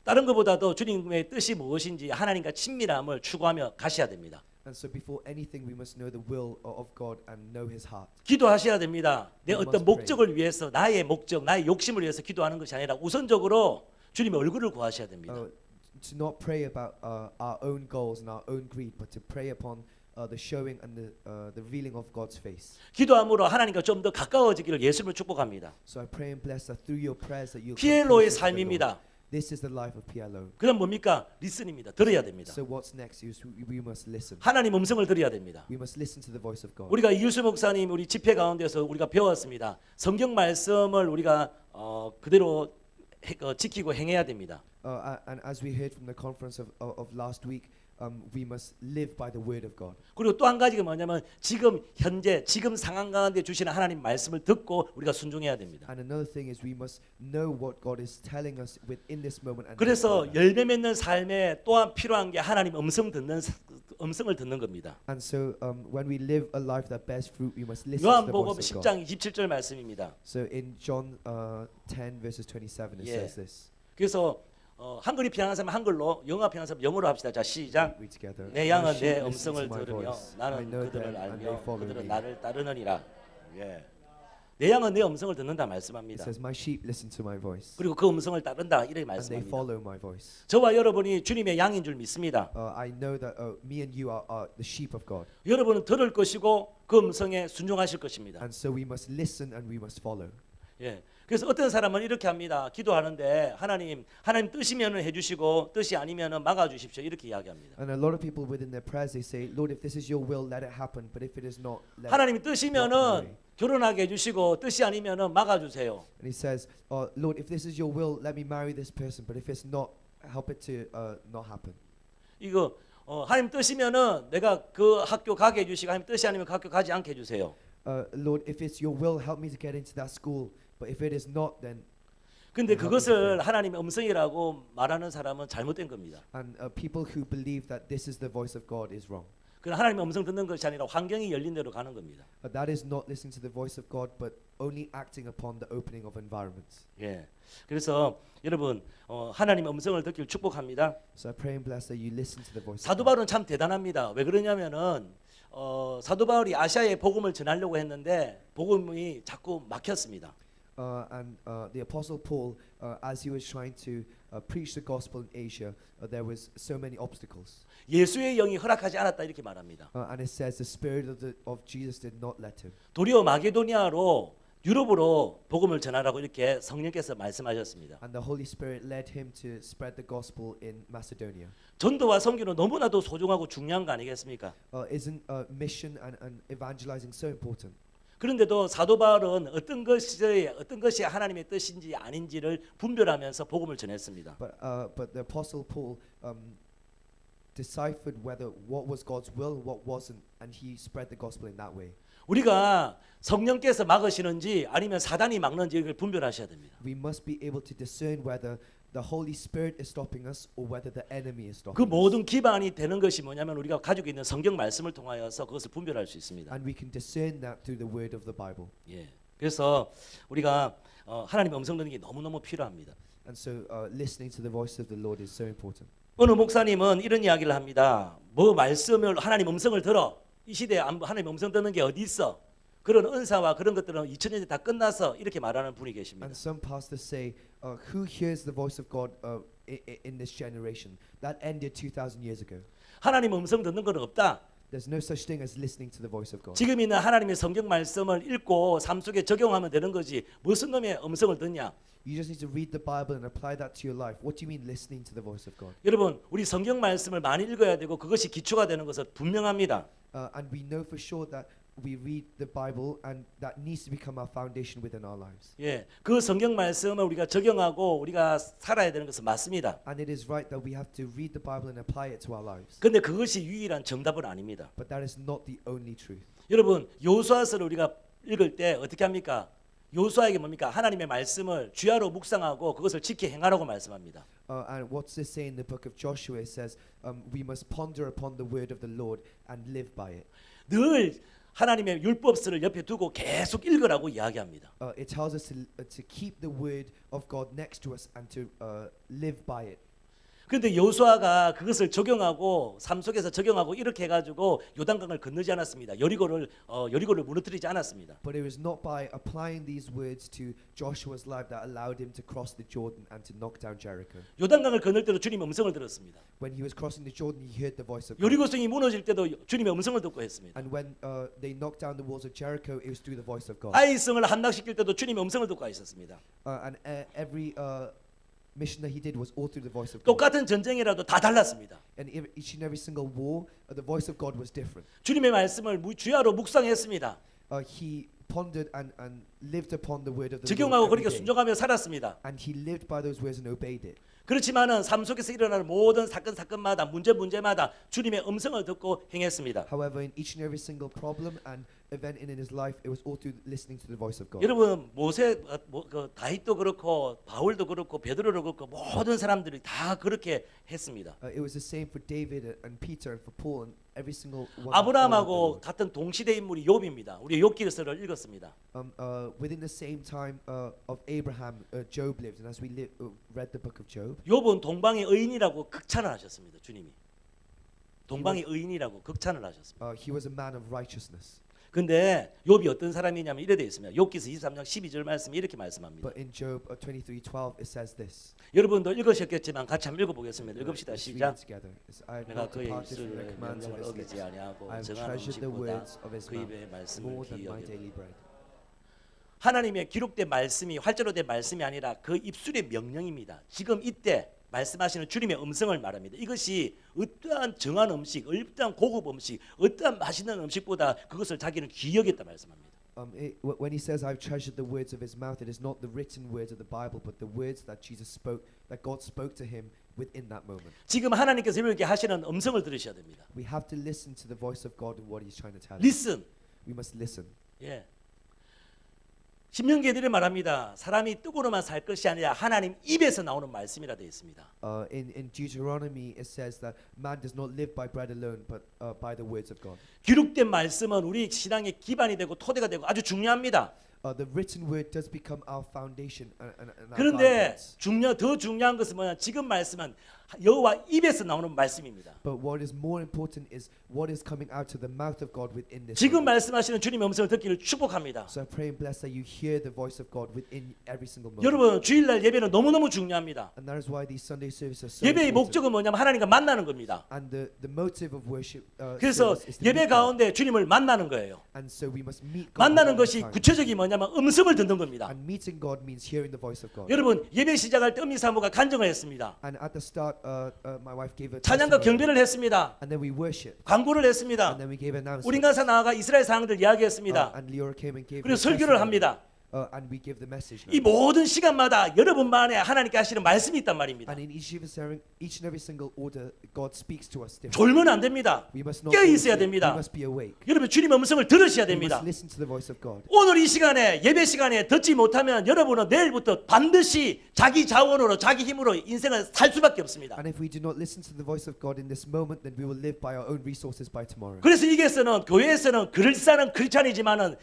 Speaker 1: 다른 것보다도 주님의 뜻이 무엇인지 하나님과 친밀함을 추구하며 가셔야 됩니다.
Speaker 2: And so before anything, we must know the will of God and know His heart.
Speaker 1: 기도하셔야 됩니다. 내
Speaker 2: We
Speaker 1: 어떤
Speaker 2: must
Speaker 1: 목적을 위해서 나의 목적, 나의 욕심을 위해서 기도하는 것이 아니라 우선적으로 주님의 얼굴을 구하셔야 됩니다.
Speaker 2: to not pray about our own goals and our own greed, but to pray upon the showing and the revealing of God's face.
Speaker 1: 기도함으로 하나님과 좀 더 가까워지기를 예수님을 축복합니다.
Speaker 2: So I pray and bless that through your prayers that you'll come
Speaker 1: 피엘로의
Speaker 2: closer to the Lord.
Speaker 1: 삶입니다.
Speaker 2: This is the life of PLO.
Speaker 1: 그다음 뭡니까? 리슨입니다. 들어야 됩니다.
Speaker 2: So what's next is we must listen.
Speaker 1: 하나님 음성을 들어야 됩니다.
Speaker 2: We must listen to the voice of God.
Speaker 1: 우리가 이율수 목사님 우리 집회 가운데서 우리가 배웠습니다. 성경 말씀을 우리가 그대로 지키고 행해야 됩니다.
Speaker 2: And as we heard from the conference of last week, we must live by the word of God.
Speaker 1: 그리고 또 한 가지가 뭐냐면 지금 현재 지금 상황 가운데 주시는 하나님 말씀을 듣고 우리가 순종해야 됩니다.
Speaker 2: And another thing is we must know what God is telling us within this moment. And
Speaker 1: 그래서 열매 맺는 삶에 또한 필요한 게 하나님 음성을 듣는 겁니다.
Speaker 2: And so when we live a life that bears fruit, we must listen to the
Speaker 1: 요한복음
Speaker 2: voice of God.
Speaker 1: 10장 27절 말씀입니다.
Speaker 2: So in John 10 verses 27 it
Speaker 1: Yeah.
Speaker 2: says this.
Speaker 1: 그래서 한글이 편한 사람 한글로, 영어 편한 사람 영어로 합시다. 자, 시작.
Speaker 2: Read together.
Speaker 1: 내
Speaker 2: My
Speaker 1: 양은
Speaker 2: sheep
Speaker 1: 내
Speaker 2: listen to
Speaker 1: 음성을
Speaker 2: my
Speaker 1: 들으며
Speaker 2: voice. I
Speaker 1: 나는
Speaker 2: know
Speaker 1: 그들을
Speaker 2: them and they
Speaker 1: 알며
Speaker 2: follow
Speaker 1: 그들은
Speaker 2: me.
Speaker 1: 나를 따르느니라. 예. 내 양은 내 음성을 듣는다
Speaker 2: It
Speaker 1: 말씀합니다.
Speaker 2: says my sheep listen to my voice
Speaker 1: 그리고 그 음성을 따른다 이렇게
Speaker 2: and they
Speaker 1: 말씀합니다.
Speaker 2: follow my voice.
Speaker 1: 저와 여러분이 주님의 양인 줄 믿습니다.
Speaker 2: I know that me and you are the sheep of God.
Speaker 1: 여러분은 들을 것이고 그 음성에 순종하실 것입니다.
Speaker 2: And so we must listen and we must follow.
Speaker 1: 예. 그래서 어떤 사람은 이렇게 합니다. 기도하는데 하나님 뜻이면은 해주시고 뜻이 아니면은 막아주십시오 이렇게 이야기합니다.
Speaker 2: And a lot of people within their prayers they say, Lord, if this is your will, let it happen. But if it is not, let it
Speaker 1: 하나님이
Speaker 2: not
Speaker 1: 뜻이면은
Speaker 2: be.
Speaker 1: 결혼하게 해주시고 뜻이 아니면은 막아주세요.
Speaker 2: And he says, Lord, if this is your will, let me marry this person. But if it's not, help it to not happen.
Speaker 1: 이거 하나님 뜻이면은 내가 그 학교 가게 해주시고 하나님 뜻이 아니면 그 학교 가지 않게 해주세요.
Speaker 2: Lord, if it's your will, help me to get into that school. But if it is not, then
Speaker 1: 근데 그것을 하나님의 음성이라고 말하는 사람은 잘못된 겁니다.
Speaker 2: and people who believe that this is the voice of God is wrong.
Speaker 1: 그건 하나님의 음성 듣는 것이 아니라 환경이 열린 대로 가는 겁니다.
Speaker 2: That is not listening to the voice of God, but only acting upon the opening of environments.
Speaker 1: 예. 그래서 여러분 하나님의 음성을 듣길 축복합니다.
Speaker 2: So I pray and bless that you listen to the voice.
Speaker 1: 사도
Speaker 2: of God.
Speaker 1: 바울은 참 대단합니다. 왜 그러냐면은 사도 바울이 아시아에 복음을 전하려고 했는데 복음이 자꾸 막혔습니다.
Speaker 2: And the Apostle Paul, as he was trying to preach the gospel in Asia, there was so many obstacles.
Speaker 1: 예수의 영이 허락하지 않았다 이렇게 말합니다.
Speaker 2: And it says the Spirit of Jesus did not let him.
Speaker 1: 도리어 마게도니아로 유럽으로 복음을 전하라고 이렇게 성령께서 말씀하셨습니다.
Speaker 2: And the Holy Spirit led him to spread the gospel in Macedonia.
Speaker 1: 전도와 선교는 너무나도 소중하고 중요한 거 아니겠습니까?
Speaker 2: Isn't mission and evangelizing so important?
Speaker 1: 그런데도 사도 바울은 어떤 것이 하나님의 뜻인지 아닌지를 분별하면서 복음을 전했습니다.
Speaker 2: But the Apostle Paul deciphered whether what was God's will, what wasn't, and he spread the gospel in that way.
Speaker 1: 우리가 성령께서 막으시는지 아니면 사단이 막는지 이걸 분별하셔야 됩니다.
Speaker 2: We must be able to discern whether the Holy Spirit is stopping us or whether the enemy is
Speaker 1: 그
Speaker 2: stopping us.
Speaker 1: 모든 기반이 되는 것이 뭐냐면 우리가 가지고 있는 성경 말씀을 통하여서 그것을 분별할 수 있습니다.
Speaker 2: And we can discern that through the word of the Bible.
Speaker 1: 예. 그래서 우리가 하나님의 음성 듣는 게 너무너무 필요합니다.
Speaker 2: And so listening to the voice of the Lord is so important.
Speaker 1: 어느 목사님은 이런 이야기를 합니다. 뭐 말씀을 하나님 음성을 들어 이 시대에 하나님 음성 듣는 게 어디 있어? 그런 은사와 그런 것들은 2000년대 다 끝나서 이렇게 말하는 분이 계십니다.
Speaker 2: And some pastors say, who hears the voice of God in this generation? That ended 2,000 years ago.
Speaker 1: 하나님 음성 듣는 건 없다.
Speaker 2: There's no such thing as listening to the voice of God.
Speaker 1: 지금 있는 하나님의 성경 말씀을 읽고 삶 속에 적용하면 되는 거지. 무슨 놈의 음성을 듣냐?
Speaker 2: You just need to read the Bible and apply that to your life. What do you mean listening to the voice of God?
Speaker 1: 여러분, 우리 성경 말씀을 많이 읽어야 되고 그것이 기초가 되는 것은 분명합니다.
Speaker 2: And we know for sure that we read the Bible and that needs to become our foundation within our lives.
Speaker 1: 예, 그 성경 말씀을 우리가 적용하고 우리가 살아야 되는 것은 맞습니다.
Speaker 2: And it is right that we have to read the Bible and apply it to our lives.
Speaker 1: 근데 그것이 유일한 정답은 아닙니다.
Speaker 2: But that is not the only truth.
Speaker 1: 여러분, 여호수아서를 우리가 읽을 때 어떻게 합니까? 여호수아에게 뭡니까? 하나님의 말씀을 주야로 묵상하고 그것을 지켜 행하라고 말씀합니다.
Speaker 2: And what's this say in the book of Joshua? It says we must ponder upon the word of the Lord and live by it.
Speaker 1: 늘 하나님의 율법서를 옆에 두고 계속 읽으라고 이야기합니다.
Speaker 2: It tells us to keep the word of God next to us and to live by it.
Speaker 3: 그런데 여호수아가 그것을 적용하고 삶 속에서 적용하고 이렇게 해가지고 요단강을 건너지 않았습니다. 여리고를 무너뜨리지 않았습니다.
Speaker 2: But it was not by applying these words to Joshua's life that allowed him to cross the Jordan and to knock down Jericho.
Speaker 3: 요단강을 건널 때도 주님의 음성을 들었습니다.
Speaker 2: When he was crossing the Jordan, he heard the voice of God.
Speaker 3: 여리고성이 무너질 때도 주님의 음성을 듣고 했습니다.
Speaker 2: And when they knocked down the walls of Jericho, it was through the voice of God.
Speaker 3: 아이성을 함락시킬 때도 주님의 음성을 듣고 있었습니다.
Speaker 2: And every mission that he did was all through the voice of God.
Speaker 3: 똑같은 전쟁이라도 다 달랐습니다.
Speaker 2: And each and every single war, the voice of God was different.
Speaker 3: 주님의 말씀을 주야로 묵상했습니다.
Speaker 2: He pondered and lived upon the word of the
Speaker 3: 적용하고
Speaker 2: Lord every
Speaker 3: 그렇게
Speaker 2: day.
Speaker 3: 순종하며 살았습니다.
Speaker 2: And he lived by those words and obeyed it.
Speaker 3: 그렇지만은 삶 속에서 일어나는 모든 사건마다 문제마다 주님의 음성을 듣고 행했습니다.
Speaker 2: However, in each and every single problem and event in his life, it was all through listening to the voice of God.
Speaker 3: 여러분 다윗도 그렇고 바울도 그렇고 베드로도 그렇고 모든 사람들이 다 그렇게 했습니다.
Speaker 2: It was the same for David and Peter and for Paul and every single one.
Speaker 3: 아브라함하고 같은 동시대 인물이 욥입니다. 우리 욥기서를 읽었습니다.
Speaker 2: Within the same time of Abraham, Job lived, and as we read the book of Job,
Speaker 3: 욥은 동방의 의인이라고 극찬을 하셨습니다. 주님이 동방의 의인이라고 극찬을 하셨습니다.
Speaker 2: he was a man of righteousness.
Speaker 3: 근데 욥이 어떤 사람이냐면 이래 되어 있습니다. 욥기서 23장 12절 말씀이 이렇게 말씀합니다.
Speaker 2: But in Job 23:12 it says this.
Speaker 3: 여러분도 읽으셨겠지만 같이 한번 읽어보겠습니다. 읽읍시다.
Speaker 2: Let's read it
Speaker 3: 시작.
Speaker 2: together. I have
Speaker 3: 내가
Speaker 2: not
Speaker 3: 그의
Speaker 2: departed from the
Speaker 3: 입술을
Speaker 2: commands of
Speaker 3: 명령을
Speaker 2: his
Speaker 3: 어기지
Speaker 2: lips.
Speaker 3: 아니하고
Speaker 2: I have
Speaker 3: 정한
Speaker 2: treasured the
Speaker 3: 음식보다
Speaker 2: words of his
Speaker 3: 그
Speaker 2: mouth
Speaker 3: 입의 말씀을
Speaker 2: more than my
Speaker 3: 기억해.
Speaker 2: daily bread.
Speaker 3: 하나님의 기록된 말씀이 활자로 된 말씀이 아니라 그 입술의 명령입니다. 지금 이때 말씀하시는 주님의 음성을 말합니다. 이것이 어떠한 정한 음식, 어떠한 고급 음식, 어떠한 맛있는 음식보다 그것을 자기는 귀여겠다 말씀합니다.
Speaker 2: When he says, "I've treasured the words of his mouth," it is not the written words of the Bible, but the words that Jesus spoke, that God spoke to him within that moment.
Speaker 3: 지금 하나님께서 이렇게 하시는 음성을 들으셔야 됩니다.
Speaker 2: We have to listen to the voice of God and what He's trying to tell us.
Speaker 3: Listen.
Speaker 2: We must listen.
Speaker 3: 예. 신명기에 이렇게 말합니다. 사람이 떡으로만 살 것이 아니라 하나님 입에서 나오는 말씀이라 되어 있습니다.
Speaker 2: In Deuteronomy, it says that man does not live by bread alone, but by the words of God.
Speaker 3: 기록된 말씀은 우리 신앙의 기반이 되고 토대가 되고 아주 중요합니다.
Speaker 2: The written word does become our foundation and our
Speaker 3: 그런데
Speaker 2: guidance.
Speaker 3: 더 중요한 것은 뭐냐? 지금 말씀은 여호와 입에서 나오는 말씀입니다.
Speaker 2: But what is more important is what is coming out of the mouth of God within this.
Speaker 3: 지금
Speaker 2: moment.
Speaker 3: 말씀하시는 주님의 음성을 듣기를 축복합니다.
Speaker 2: So I pray and bless that you hear the voice of God within every single moment.
Speaker 3: 여러분 주일날 예배는 너무너무 중요합니다.
Speaker 2: And that is why these Sunday services are so
Speaker 3: 예배의
Speaker 2: important.
Speaker 3: 목적은 뭐냐면 하나님과 만나는 겁니다.
Speaker 2: And the motive of worship.
Speaker 3: 그래서
Speaker 2: service is to
Speaker 3: 예배
Speaker 2: meet God.
Speaker 3: 가운데 주님을 만나는 거예요.
Speaker 2: And so we must meet God.
Speaker 3: 만나는
Speaker 2: all
Speaker 3: 것이
Speaker 2: the time.
Speaker 3: 구체적이 뭐냐면 음성을 듣는 겁니다.
Speaker 2: And meeting God means hearing the voice of God.
Speaker 3: 여러분 예배 시작할 때 음미 사모가 간증을 했습니다.
Speaker 2: And at the start, my wife gave a
Speaker 3: 찬양과
Speaker 2: testimony.
Speaker 3: 경배를 했습니다.
Speaker 2: And then we worship.
Speaker 3: 광고를
Speaker 2: And
Speaker 3: 했습니다.
Speaker 2: then we gave announcements.
Speaker 3: 우리 가서 나아가 이스라엘 상황들 이야기했습니다.
Speaker 2: And Leora came and gave
Speaker 3: 그리고
Speaker 2: her
Speaker 3: 설교를
Speaker 2: testimony.
Speaker 3: 합니다.
Speaker 2: And we give the message.
Speaker 3: 이
Speaker 2: now.
Speaker 3: 모든 시간마다 여러분만에 하나님께 하시는 말씀이 있단 말입니다.
Speaker 2: And in each and every single order, God speaks to us differently.
Speaker 3: 졸면 안 됩니다.
Speaker 2: We must not
Speaker 3: 깨어
Speaker 2: fall
Speaker 3: 있어야
Speaker 2: asleep.
Speaker 3: 됩니다.
Speaker 2: We must be awake.
Speaker 3: 여러분 주님의 음성을 들으셔야
Speaker 2: We
Speaker 3: 됩니다.
Speaker 2: must listen to the voice of God.
Speaker 3: 오늘 이 시간에 예배 시간에 듣지 못하면 여러분은 내일부터 반드시 자기 자원으로 자기 힘으로 인생을 살 수밖에 없습니다.
Speaker 2: And if we do not listen to the voice of God in this moment, then we will live by our own resources by tomorrow.
Speaker 3: 그래서 이게서는 교회에서는 그럴싸한 크리스찬이지만은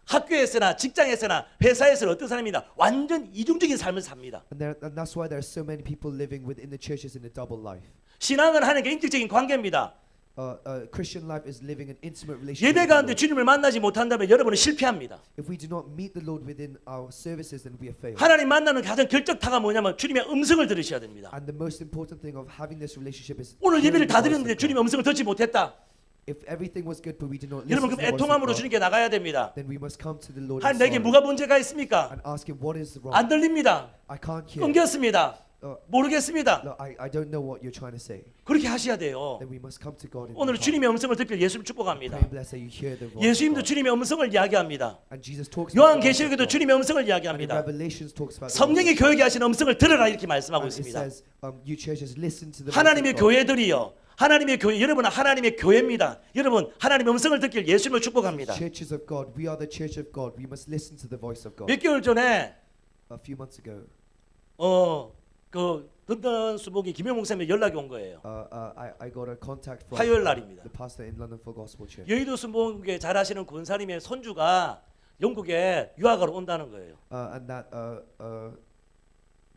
Speaker 3: 학교에서나 직장에서나 회사에서는 어떤 사람이다 완전 이중적인 삶을 삽니다.
Speaker 2: And that's why there are so many people living within the churches in a double life.
Speaker 3: 신앙은 하나님과 인격적인 관계입니다.
Speaker 2: Christian life is living an intimate relationship.
Speaker 3: 예배
Speaker 2: with the
Speaker 3: 가운데
Speaker 2: Lord.
Speaker 3: 주님을 만나지 못한다면 여러분은 실패합니다.
Speaker 2: If we do not meet the Lord within our services, then we are failed.
Speaker 3: 하나님 만나는 가장 결정타가 뭐냐면 주님의 음성을 들으셔야 됩니다.
Speaker 2: And the most important thing of having this relationship is
Speaker 3: 오늘 예배를
Speaker 2: hearing the
Speaker 3: 다
Speaker 2: voice
Speaker 3: 드렸는데
Speaker 2: of God.
Speaker 3: 주님의 음성을 듣지 못했다.
Speaker 2: If everything was good, but we did not listen
Speaker 3: 여러분
Speaker 2: to
Speaker 3: 그럼
Speaker 2: the voice of
Speaker 3: 애통함으로
Speaker 2: God,
Speaker 3: 주님께 나가야 됩니다.
Speaker 2: then we must come to the Lord
Speaker 3: 하나님
Speaker 2: in
Speaker 3: 내게
Speaker 2: sorrow
Speaker 3: 뭐가 문제가 있습니까?
Speaker 2: and ask Him what is wrong.
Speaker 3: 안 들립니다.
Speaker 2: I can't hear.
Speaker 3: 끊겼습니다. 모르겠습니다.
Speaker 2: No, I don't know what you're trying to say.
Speaker 3: 그렇게 하셔야 돼요.
Speaker 2: Then we must come to God in
Speaker 3: 오늘
Speaker 2: our heart.
Speaker 3: 주님의 음성을 듣길 예수를 축복합니다.
Speaker 2: Pray and bless that you hear the voice of
Speaker 3: 예수님도
Speaker 2: God.
Speaker 3: 주님의 음성을 이야기합니다.
Speaker 2: And Jesus talks about the voice of
Speaker 3: 요한계시록에도
Speaker 2: God.
Speaker 3: 주님의 음성을
Speaker 2: And in
Speaker 3: 이야기합니다.
Speaker 2: Revelations talks about the voice
Speaker 3: 성령이
Speaker 2: of God.
Speaker 3: 교회에 하시는 음성을 들으라 이렇게 말씀하고
Speaker 2: And it
Speaker 3: 있습니다.
Speaker 2: says, you churches listen to the voice
Speaker 3: 하나님의
Speaker 2: of God.
Speaker 3: 교회들이요. 하나님의 교회 여러분은 하나님의 교회입니다. 여러분 하나님의 음성을 듣길 예수님을 축복합니다.
Speaker 2: Churches of God, we are the church of God. We must listen to the voice of God.
Speaker 3: 몇 개월 전에
Speaker 2: A few months ago,
Speaker 3: 그 든든 수목이 김영 목사님 연락이 온 거예요.
Speaker 2: I got a contact from
Speaker 3: 화요일 날입니다.
Speaker 2: the pastor in London for Gospel Church.
Speaker 3: 여의도 수목에 잘하시는 권사님의 손주가 영국에 유학하러 온다는 거예요.
Speaker 2: And that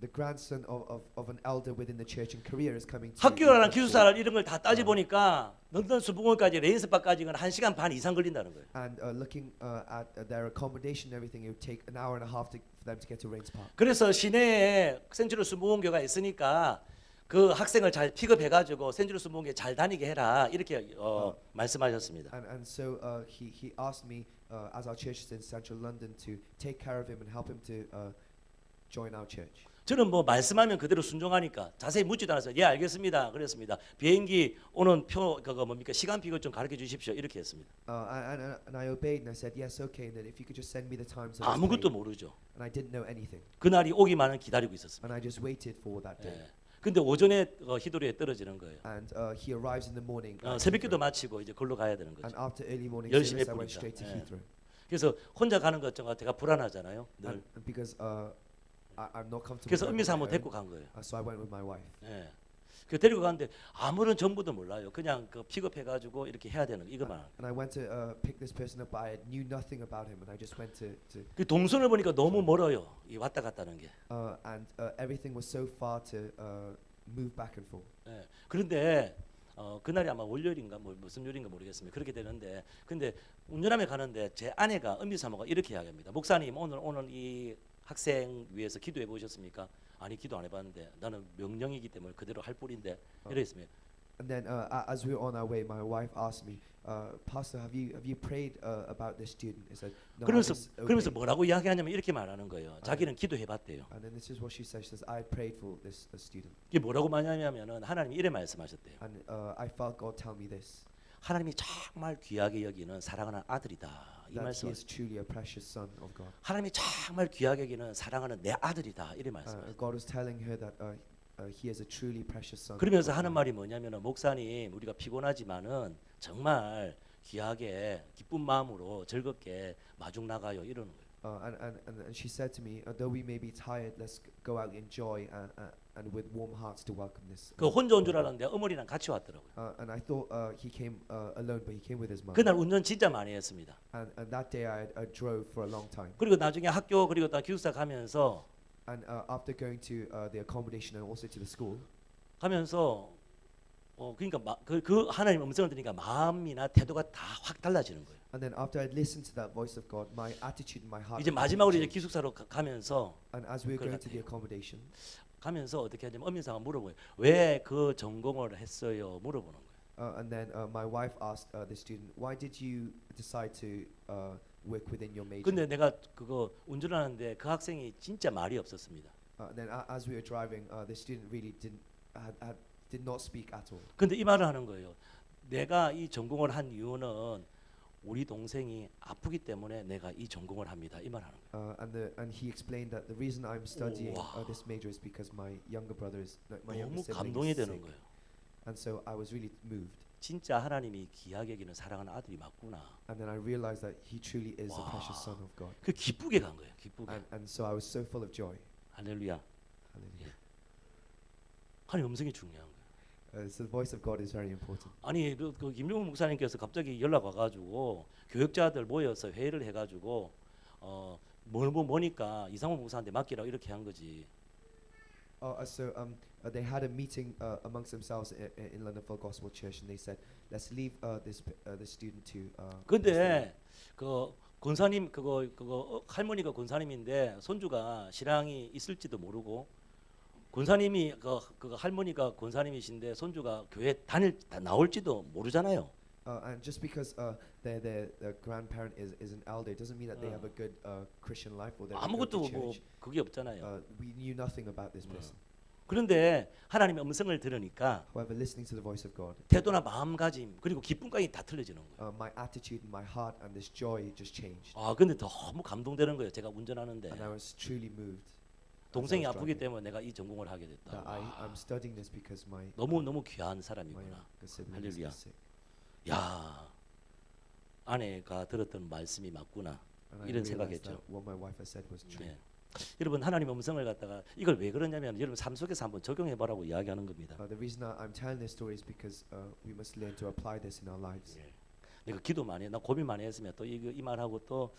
Speaker 2: the grandson of an elder within the church in Korea is coming to
Speaker 3: 학교랑
Speaker 2: the school.
Speaker 3: 기숙사 이런 걸 다 따져 보니까 런던 수목원까지 레인스파까지는 1시간 반 이상 걸린다는 거예요.
Speaker 2: And looking at their accommodation and everything, it would take an hour and a half for them to get to Rains Park.
Speaker 3: 그래서 시내에 센츄러스 무원교가 있으니까 그 학생을 잘 픽업해가지고 센츄러스 무원교에 잘 다니게 해라 이렇게 말씀하셨습니다.
Speaker 2: And so he asked me, as our church is in central London, to take care of him and help him to join our church.
Speaker 3: 저는 뭐 말씀하면 그대로 순종하니까 자세히 묻지도 않았어요. 예 알겠습니다. 그랬습니다. 비행기 오는 표 그거 뭡니까 시간표를 좀 가르쳐 주십시오. 이렇게 했습니다.
Speaker 2: And I obeyed and I said yes, okay. And that if you could just send me the times. of his
Speaker 3: 아무것도
Speaker 2: plane.
Speaker 3: 모르죠.
Speaker 2: And I didn't know anything.
Speaker 3: 그날이 오기만은 기다리고 있었습니다.
Speaker 2: And I just waited for that day.
Speaker 3: 예. 근데 오전에 히도리에 떨어지는 거예요.
Speaker 2: And he arrives in the morning. at
Speaker 3: 새벽기도
Speaker 2: Heathrow.
Speaker 3: 마치고 이제 걸로 가야 되는 거죠.
Speaker 2: And after early morning
Speaker 3: 열심히
Speaker 2: service, I went
Speaker 3: 했으니까.
Speaker 2: straight to
Speaker 3: 예.
Speaker 2: Heathrow.
Speaker 3: 그래서 혼자 가는 것 제가 불안하잖아요. 늘.
Speaker 2: And because I'm not comfortable.
Speaker 3: 그래서
Speaker 2: going
Speaker 3: 은미
Speaker 2: on
Speaker 3: 사모
Speaker 2: my
Speaker 3: 데리고
Speaker 2: own,
Speaker 3: 간 거예요.
Speaker 2: so I went with my wife.
Speaker 3: 예. 그 데리고 갔는데 아무런 정보도 몰라요. 그냥 그 픽업해가지고 이렇게 해야 되는 거 이것만.
Speaker 2: And I went to pick this person up, but I knew nothing about him, and I just went to
Speaker 3: 그 동선을 보니까 너무 멀어요. 이 왔다 갔다는 게.
Speaker 2: and everything was so far to move back and forth.
Speaker 3: 예. 그런데 그날이 아마 월요일인가 뭐 무슨 요일인가 모르겠습니다. 그렇게 되는데 근데 운전하며 가는데 제 아내가 은비 사모가 이렇게 이야기합니다. 목사님 오늘 이 학생 위해서 기도해 보셨습니까? 아니 기도 안 해봤는데 나는 명령이기 때문에 그대로 할 뿐인데 이랬습니다.
Speaker 2: And then as we were on our way, my wife asked me, Pastor, have you prayed about this student? I said, no. I
Speaker 3: 그러면서
Speaker 2: just
Speaker 3: 그러면서
Speaker 2: obeyed."
Speaker 3: 뭐라고 이야기하냐면 이렇게 말하는 거예요. 자기는 기도해봤대요.
Speaker 2: And then this is what she says. She says, I prayed for this student,
Speaker 3: 이게 뭐라고 말하냐면은 하나님이 이래 말씀하셨대요.
Speaker 2: and I felt God tell me this,
Speaker 3: 하나님이 정말 귀하게 여기는 사랑하는 아들이다. 이
Speaker 2: that
Speaker 3: 말씀.
Speaker 2: he is truly a precious son of God.
Speaker 3: 하나님이 정말 귀하게 여기는 사랑하는 내 아들이다. 이래 말씀.
Speaker 2: God was telling her that he is a truly precious son.
Speaker 3: 그러면서
Speaker 2: of
Speaker 3: 하는
Speaker 2: God.
Speaker 3: 말이 뭐냐면은 목사님 우리가 피곤하지만은 정말 귀하게 기쁜 마음으로 즐겁게 마중 나가요 이러는 거예요.
Speaker 2: And she said to me, though we may be tired, let's go out in joy and with warm hearts to welcome this.
Speaker 3: 그 혼자 온 줄 알았는데 어머니랑 같이 왔더라고요.
Speaker 2: And I thought he came alone, but he came with his mom.
Speaker 3: 그날 운전 진짜 많이 했습니다.
Speaker 2: And that day I drove for a long time.
Speaker 3: 그리고 나중에 학교 그리고 또 기숙사 가면서
Speaker 2: And after going to the accommodation and also to the school,
Speaker 3: 그러니까 그 하나님 음성을 들으니까 마음이나 태도가 다 확 달라지는 거예요.
Speaker 2: and then after I listened to that voice of God, my attitude and my heart.
Speaker 3: 이제 마지막으로 이제 기숙사로 가면서
Speaker 2: And as we were
Speaker 3: 그걸
Speaker 2: going to the
Speaker 3: 같아요.
Speaker 2: accommodation,
Speaker 3: 가면서 어떻게 하냐면 엄민사가 물어보요. 왜 그 전공을 했어요? 물어보는 거예요.
Speaker 2: and then my wife asked the student, why did you decide to work within your major?
Speaker 3: 근데 내가 그거 운전하는데 그 학생이 진짜 말이 없었습니다.
Speaker 2: And then as we were driving, the student really did not speak at all.
Speaker 3: 근데 이 말을 하는 거예요. 내가 이 전공을 한 이유는 우리 동생이 아프기 때문에 내가 이 전공을 합니다. 이 말 하는 거예요.
Speaker 2: And he explained that the reason I'm studying
Speaker 3: 우와.
Speaker 2: this major is because my younger brother is my younger
Speaker 3: 너무
Speaker 2: sibling
Speaker 3: 감동이
Speaker 2: is
Speaker 3: 되는
Speaker 2: sick.
Speaker 3: 거예요.
Speaker 2: And so I was really moved.
Speaker 3: 진짜 하나님이 귀하게 여기는 사랑하는 아들이 맞구나.
Speaker 2: And then I realized that he truly is a
Speaker 3: 와.
Speaker 2: precious son of God.
Speaker 3: 그 기쁘게 간 거예요. 기쁘게.
Speaker 2: And so I was so full of joy.
Speaker 3: 할렐루야.
Speaker 2: Hallelujah.
Speaker 3: 하나님 음성이 중요한 거예요.
Speaker 2: So the voice of God is very important.
Speaker 3: 아니 그 김용훈 목사님께서 갑자기 연락 와가지고 교역자들 모여서 회의를 해가지고 뭐니까 이상훈 목사한테 맡기라고 이렇게 한 거지.
Speaker 2: So they had a meeting amongst themselves in London Full Gospel Church, and they said, let's leave this student to.
Speaker 3: 근데 그 권사님 그거 할머니가 권사님인데 손주가 신앙이 있을지도 모르고 권사님이 그 할머니가 권사님이신데 손주가 교회 나올지도 모르잖아요.
Speaker 2: And just because their grandparent is an elder, it doesn't mean that they have a good Christian life or they go
Speaker 3: 아무것도
Speaker 2: to
Speaker 3: 뭐
Speaker 2: church.
Speaker 3: 그게 없잖아요.
Speaker 2: We knew nothing about this person.
Speaker 3: 그런데 하나님의 음성을 들으니까
Speaker 2: However, listening to the voice of God,
Speaker 3: 태도나 마음가짐 그리고 기쁨까지 다 틀려지는 거예요.
Speaker 2: my attitude and my heart and this joy just changed.
Speaker 3: 아 근데 너무 감동되는 거예요. 제가 운전하는데
Speaker 2: And I was truly moved.
Speaker 3: 동생이
Speaker 2: as I was
Speaker 3: 아프기
Speaker 2: driving,
Speaker 3: 때문에 내가 이 전공을 하게
Speaker 2: that
Speaker 3: 됐다.
Speaker 2: I'm studying this because my
Speaker 3: 너무 귀한
Speaker 2: my
Speaker 3: 사람이구나.
Speaker 2: younger sibling is
Speaker 3: 할렐루야.
Speaker 2: sick.
Speaker 3: 야 아내가 들었던 말씀이 맞구나.
Speaker 2: And I
Speaker 3: 이런
Speaker 2: realized
Speaker 3: 생각했죠.
Speaker 2: that what my wife has said was true.
Speaker 3: 네. 여러분 하나님 음성을 갖다가 이걸 왜 그러냐면 여러분 삶 속에서 한번 적용해 보라고 이야기하는 겁니다.
Speaker 2: The reason I'm telling this story is because we must learn to apply this in our lives.
Speaker 3: 예. 내가 기도 많이 해. 나 고민 많이 했으면 또 이 말하고 또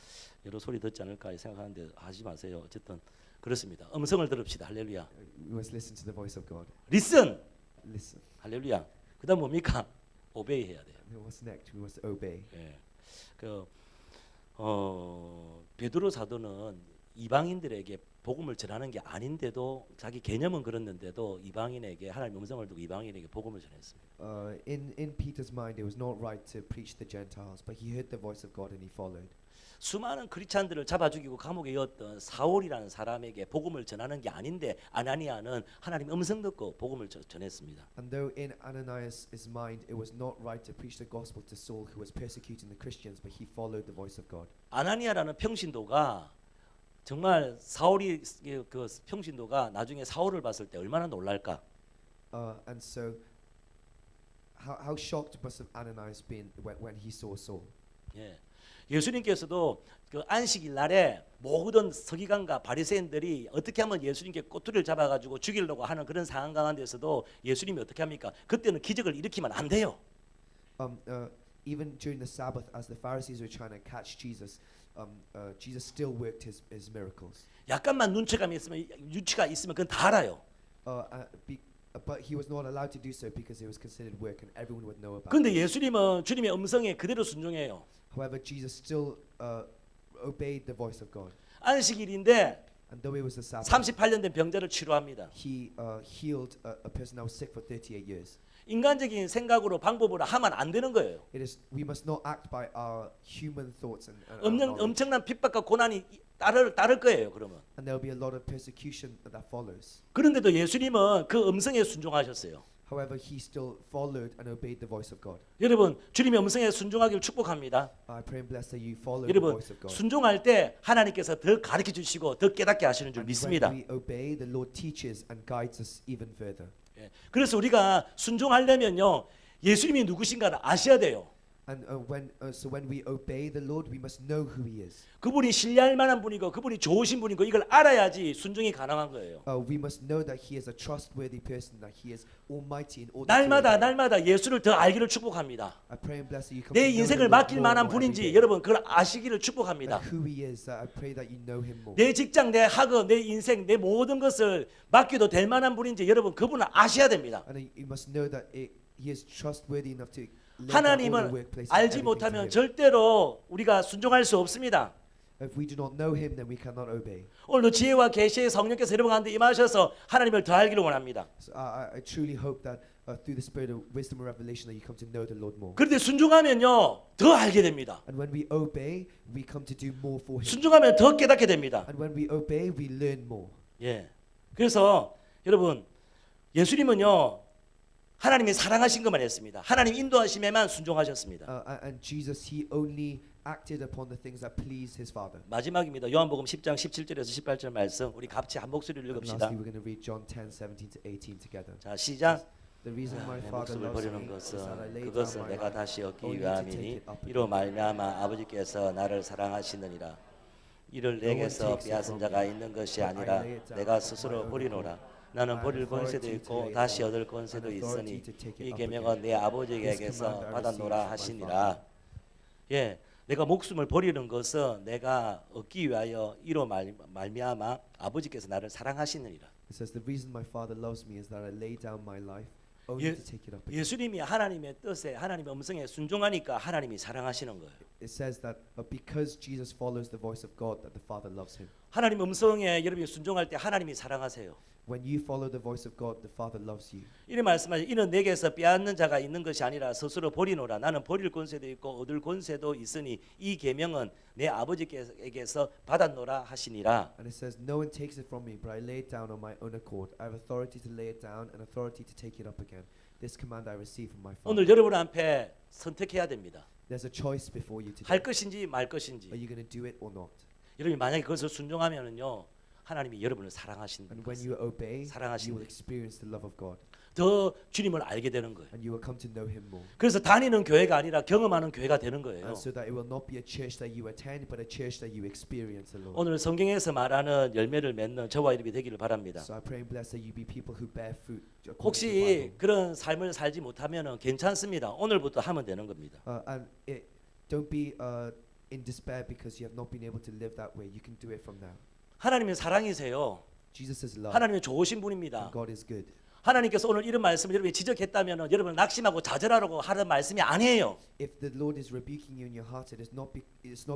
Speaker 3: 여러 소리 듣지 않을까 생각하는데 하지 마세요. 어쨌든 그렇습니다. 음성을 들읍시다. 할렐루야.
Speaker 2: We must listen to the voice of God.
Speaker 3: 리슨.
Speaker 2: Listen.
Speaker 3: 할렐루야. 그다음 뭡니까? 오베이 해야 돼요.
Speaker 2: And what's next? We must obey.
Speaker 3: 예. 베드로 사도는 이방인들에게 복음을 전하는 게 아닌데도 자기 개념은 그랬는데도 이방인에게 하나님의 음성을 두고 이방인에게 복음을 전했습니다.
Speaker 2: In Peter's mind, it was not right to preach to Gentiles, but he heard the voice of God and he followed.
Speaker 3: 수많은 크리스찬들을 잡아 죽이고 감옥에 넣었던 사울이라는 사람에게 복음을 전하는 게 아닌데 아나니아는 하나님의 음성 듣고 복음을 전했습니다.
Speaker 2: And though in Ananias' mind it was not right to preach the gospel to Saul, who was persecuting the Christians, but he followed the voice of God.
Speaker 3: 아나니아라는 평신도가 정말 사울이 그 평신도가 나중에 사울을 봤을 때 얼마나 놀랄까?
Speaker 2: And so, how shocked must have Ananias been when he saw Saul?
Speaker 3: 예. 예수님께서도 그 안식일 날에 모든 서기관과 바리새인들이 어떻게 하면 예수님께 꼬투리를 잡아가지고 죽이려고 하는 그런 상황 가운데서도 예수님이 어떻게 합니까? 그때는 기적을 일으키면 안 돼요.
Speaker 2: Even during the Sabbath, as the Pharisees were trying to catch Jesus, Jesus still worked his miracles.
Speaker 3: 약간만 눈치가 있으면 그건 다 알아요.
Speaker 2: But he was not allowed to do so because it was considered work, and everyone would know about
Speaker 3: 그런데
Speaker 2: it.
Speaker 3: 예수님은 주님의 음성에 그대로 순종해요.
Speaker 2: However, Jesus still obeyed the voice of God.
Speaker 3: 안식일인데
Speaker 2: And though it was the Sabbath,
Speaker 3: 38년 된 병자를 치료합니다.
Speaker 2: he healed a person that was sick for 38 years.
Speaker 3: 인간적인 생각으로 방법으로 하면 안 되는 거예요.
Speaker 2: We must not act by our human thoughts and our knowledge.
Speaker 3: 엄청난 핍박과 고난이 따를 거예요. 그러면.
Speaker 2: And there will be a lot of persecution that follows.
Speaker 3: 그런데도 예수님은 그 음성에 순종하셨어요.
Speaker 2: However, he still followed and obeyed the voice of God.
Speaker 3: 여러분, 주님의 음성에 순종하기를 축복합니다.
Speaker 2: I pray and bless that you follow the
Speaker 3: 여러분,
Speaker 2: voice of God.
Speaker 3: 순종할 때 하나님께서 더 가르쳐 주시고 더 깨닫게 하시는 줄
Speaker 2: And
Speaker 3: 믿습니다.
Speaker 2: when we obey, the Lord teaches and guides us even further.
Speaker 3: 예. 그래서 우리가 순종하려면요, 예수님이 누구신가를 아셔야 돼요.
Speaker 2: And so when we obey the Lord, we must know who He is.
Speaker 3: 그분이 신뢰할 만한 분이고 그분이 좋으신 분이고 이걸 알아야지 순종이 가능한 거예요.
Speaker 2: We must know that He is a trustworthy person, that He is almighty in order to
Speaker 3: 날마다 예수를 더 알기를 축복합니다.
Speaker 2: I pray and bless that you come
Speaker 3: 내
Speaker 2: to know
Speaker 3: 인생을
Speaker 2: the Lord
Speaker 3: 맡길
Speaker 2: more
Speaker 3: 만한
Speaker 2: and more every
Speaker 3: 분인지
Speaker 2: day.
Speaker 3: 여러분 그걸 아시기를 축복합니다.
Speaker 2: And who He is, that I pray that you know Him more.
Speaker 3: 내 직장, 내 학업, 내 인생, 내 모든 것을 맡겨도 될 만한 분인지 여러분 그분을 아셔야 됩니다.
Speaker 2: And you must know that He is trustworthy enough to lay down all the
Speaker 3: 하나님을
Speaker 2: workplace and
Speaker 3: 알지
Speaker 2: everything to
Speaker 3: 못하면
Speaker 2: Him.
Speaker 3: 절대로 우리가 순종할 수 없습니다.
Speaker 2: If we do not know Him, then we cannot obey.
Speaker 3: 오늘도 지혜와 계시의 성령께서 여러분 가운데 임하셔서 하나님을 더 알기를 원합니다.
Speaker 2: So I truly hope that through the spirit of wisdom and revelation that you come to know the Lord more.
Speaker 3: 그런데 순종하면요 더 알게 됩니다.
Speaker 2: And when we obey, we come to do more for Him.
Speaker 3: 순종하면 더 깨닫게 됩니다.
Speaker 2: And when we obey, we learn more.
Speaker 3: 예. 그래서 여러분 예수님은요 하나님이 사랑하신 것만 했습니다. 하나님 인도하심에만 순종하셨습니다.
Speaker 2: And Jesus, He only acted upon the things that pleased His Father.
Speaker 3: 마지막입니다. 요한복음 10장 17절에서 18절 말씀 우리 같이 한 목소리를
Speaker 2: And
Speaker 3: 읽읍시다.
Speaker 2: lastly, we're going to read John 10:17 to 18 together.
Speaker 3: 자 시작.
Speaker 2: The reason my
Speaker 3: 내
Speaker 2: Father
Speaker 3: 목숨을
Speaker 2: loves
Speaker 3: 버리는
Speaker 2: me is that I
Speaker 3: 것은
Speaker 2: lay down
Speaker 3: 그것은
Speaker 2: my
Speaker 3: 내가
Speaker 2: life
Speaker 3: 다시 얻기
Speaker 2: only to take
Speaker 3: 위함이니
Speaker 2: it up
Speaker 3: 이로
Speaker 2: again.
Speaker 3: 말미암아 아버지께서 나를 사랑하시느니라. 이를
Speaker 2: No one
Speaker 3: 내게서
Speaker 2: takes it
Speaker 3: 빼앗은
Speaker 2: from
Speaker 3: 자가
Speaker 2: me,
Speaker 3: 있는 것이
Speaker 2: but I
Speaker 3: 아니라
Speaker 2: lay it down
Speaker 3: 내가
Speaker 2: on
Speaker 3: 스스로
Speaker 2: my own
Speaker 3: 버리노라.
Speaker 2: accord.
Speaker 3: 나는
Speaker 2: I have
Speaker 3: 버릴 권세도
Speaker 2: authority to
Speaker 3: 있고
Speaker 2: lay it
Speaker 3: 다시
Speaker 2: down,
Speaker 3: 얻을 권세도
Speaker 2: and authority
Speaker 3: 있으니
Speaker 2: to take it
Speaker 3: 이
Speaker 2: up
Speaker 3: 계명은
Speaker 2: again.
Speaker 3: 내
Speaker 2: This
Speaker 3: 아버지에게서
Speaker 2: command I
Speaker 3: 받았노라
Speaker 2: received from my
Speaker 3: 하시니라. 예, 내가 목숨을 버리는 것은 내가 얻기 위하여 이로 말미암아 아버지께서 나를 사랑하시느니라.
Speaker 2: It says the reason my Father loves me is that I lay down my life only
Speaker 3: 예,
Speaker 2: to take it up again.
Speaker 3: 예수님이 하나님의 뜻에 하나님의 음성에 순종하니까 하나님이 사랑하시는 거예요.
Speaker 2: It says that because Jesus follows the voice of God, that the Father loves him.
Speaker 3: 하나님 음성에 여러분이 순종할 때 하나님이 사랑하세요.
Speaker 2: When you follow the voice of God, the Father loves you.
Speaker 3: 이래 말씀하시 이는 내게서 빼앗는 자가 있는 것이 아니라 스스로 버리노라. 나는 버릴 권세도 있고 얻을 권세도 있으니 이 계명은 내 아버지께서 받았노라 하시니라.
Speaker 2: And it says, no one takes it from me, but I lay it down on my own accord. I have authority to lay it down and authority to take it up again. This command I receive from my Father.
Speaker 3: 오늘 여러분 앞에 선택해야 됩니다.
Speaker 2: There's a choice before you today.
Speaker 3: 할 것인지 말
Speaker 2: Are
Speaker 3: 것인지.
Speaker 2: you going to do it or not?
Speaker 3: 여러분이 만약에 그것을 순종하면은요 하나님이 여러분을 사랑하시는
Speaker 2: And when
Speaker 3: 것을
Speaker 2: you obey, you
Speaker 3: 사랑하시는
Speaker 2: will experience the love of God.
Speaker 3: 더 주님을 알게 되는 거예요.
Speaker 2: And you will come to know him more.
Speaker 3: 그래서 다니는 교회가 아니라 경험하는 교회가 되는 거예요.
Speaker 2: And so that it will not be a church that you attend, but a church that you experience the Lord.
Speaker 3: 오늘 성경에서 말하는 열매를 맺는 저와 여러분이 되기를 바랍니다.
Speaker 2: So I pray and bless that you be people who bear fruit according to the
Speaker 3: 혹시
Speaker 2: Bible.
Speaker 3: 그런 삶을 살지 못하면은 괜찮습니다. 오늘부터 하면 되는 겁니다.
Speaker 2: And Don't be in despair because you have not been able to live that way. You can do it from now.
Speaker 3: 하나님은 사랑이세요.
Speaker 2: Jesus is love.
Speaker 3: 하나님은 좋으신 분입니다.
Speaker 2: And God is good.
Speaker 3: 하나님께서 오늘 이런 말씀을 여러분이 지적했다면 여러분을 낙심하고 좌절하라고 하는 말씀이 아니에요.
Speaker 2: If the Lord is rebuking you in your heart, it's not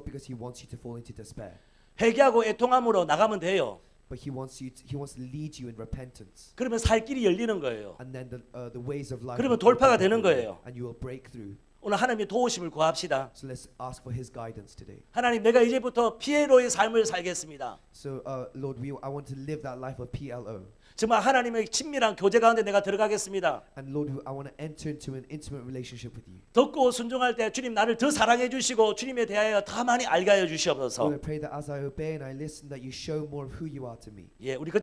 Speaker 2: because He wants you to fall into despair,
Speaker 3: 회개하고 애통함으로 나가면 돼요.
Speaker 2: but He wants to lead you in repentance,
Speaker 3: 그러면 살 길이 열리는 거예요.
Speaker 2: and then the ways of life.
Speaker 3: 그러면
Speaker 2: will open
Speaker 3: 돌파가
Speaker 2: up
Speaker 3: 되는
Speaker 2: for you,
Speaker 3: 거예요.
Speaker 2: and you will break through.
Speaker 3: 오늘 하나님의 도우심을 구합시다.
Speaker 2: So let's ask for His guidance today.
Speaker 3: 하나님, 내가 이제부터 피에로의 삶을 살겠습니다.
Speaker 2: So Lord, I want to live that life of PLO.
Speaker 3: 정말 하나님의 친밀한 교제 가운데 내가 들어가겠습니다.
Speaker 2: And Lord, I want to enter into an intimate relationship with you.
Speaker 3: 듣고 순종할 때 주님 나를 더 사랑해 주시고 주님에 대하여 더 많이 알게 하여 주시옵소서.
Speaker 2: Lord, I pray that as I obey and I listen, that you show more of who you are to me.
Speaker 3: 예, 우리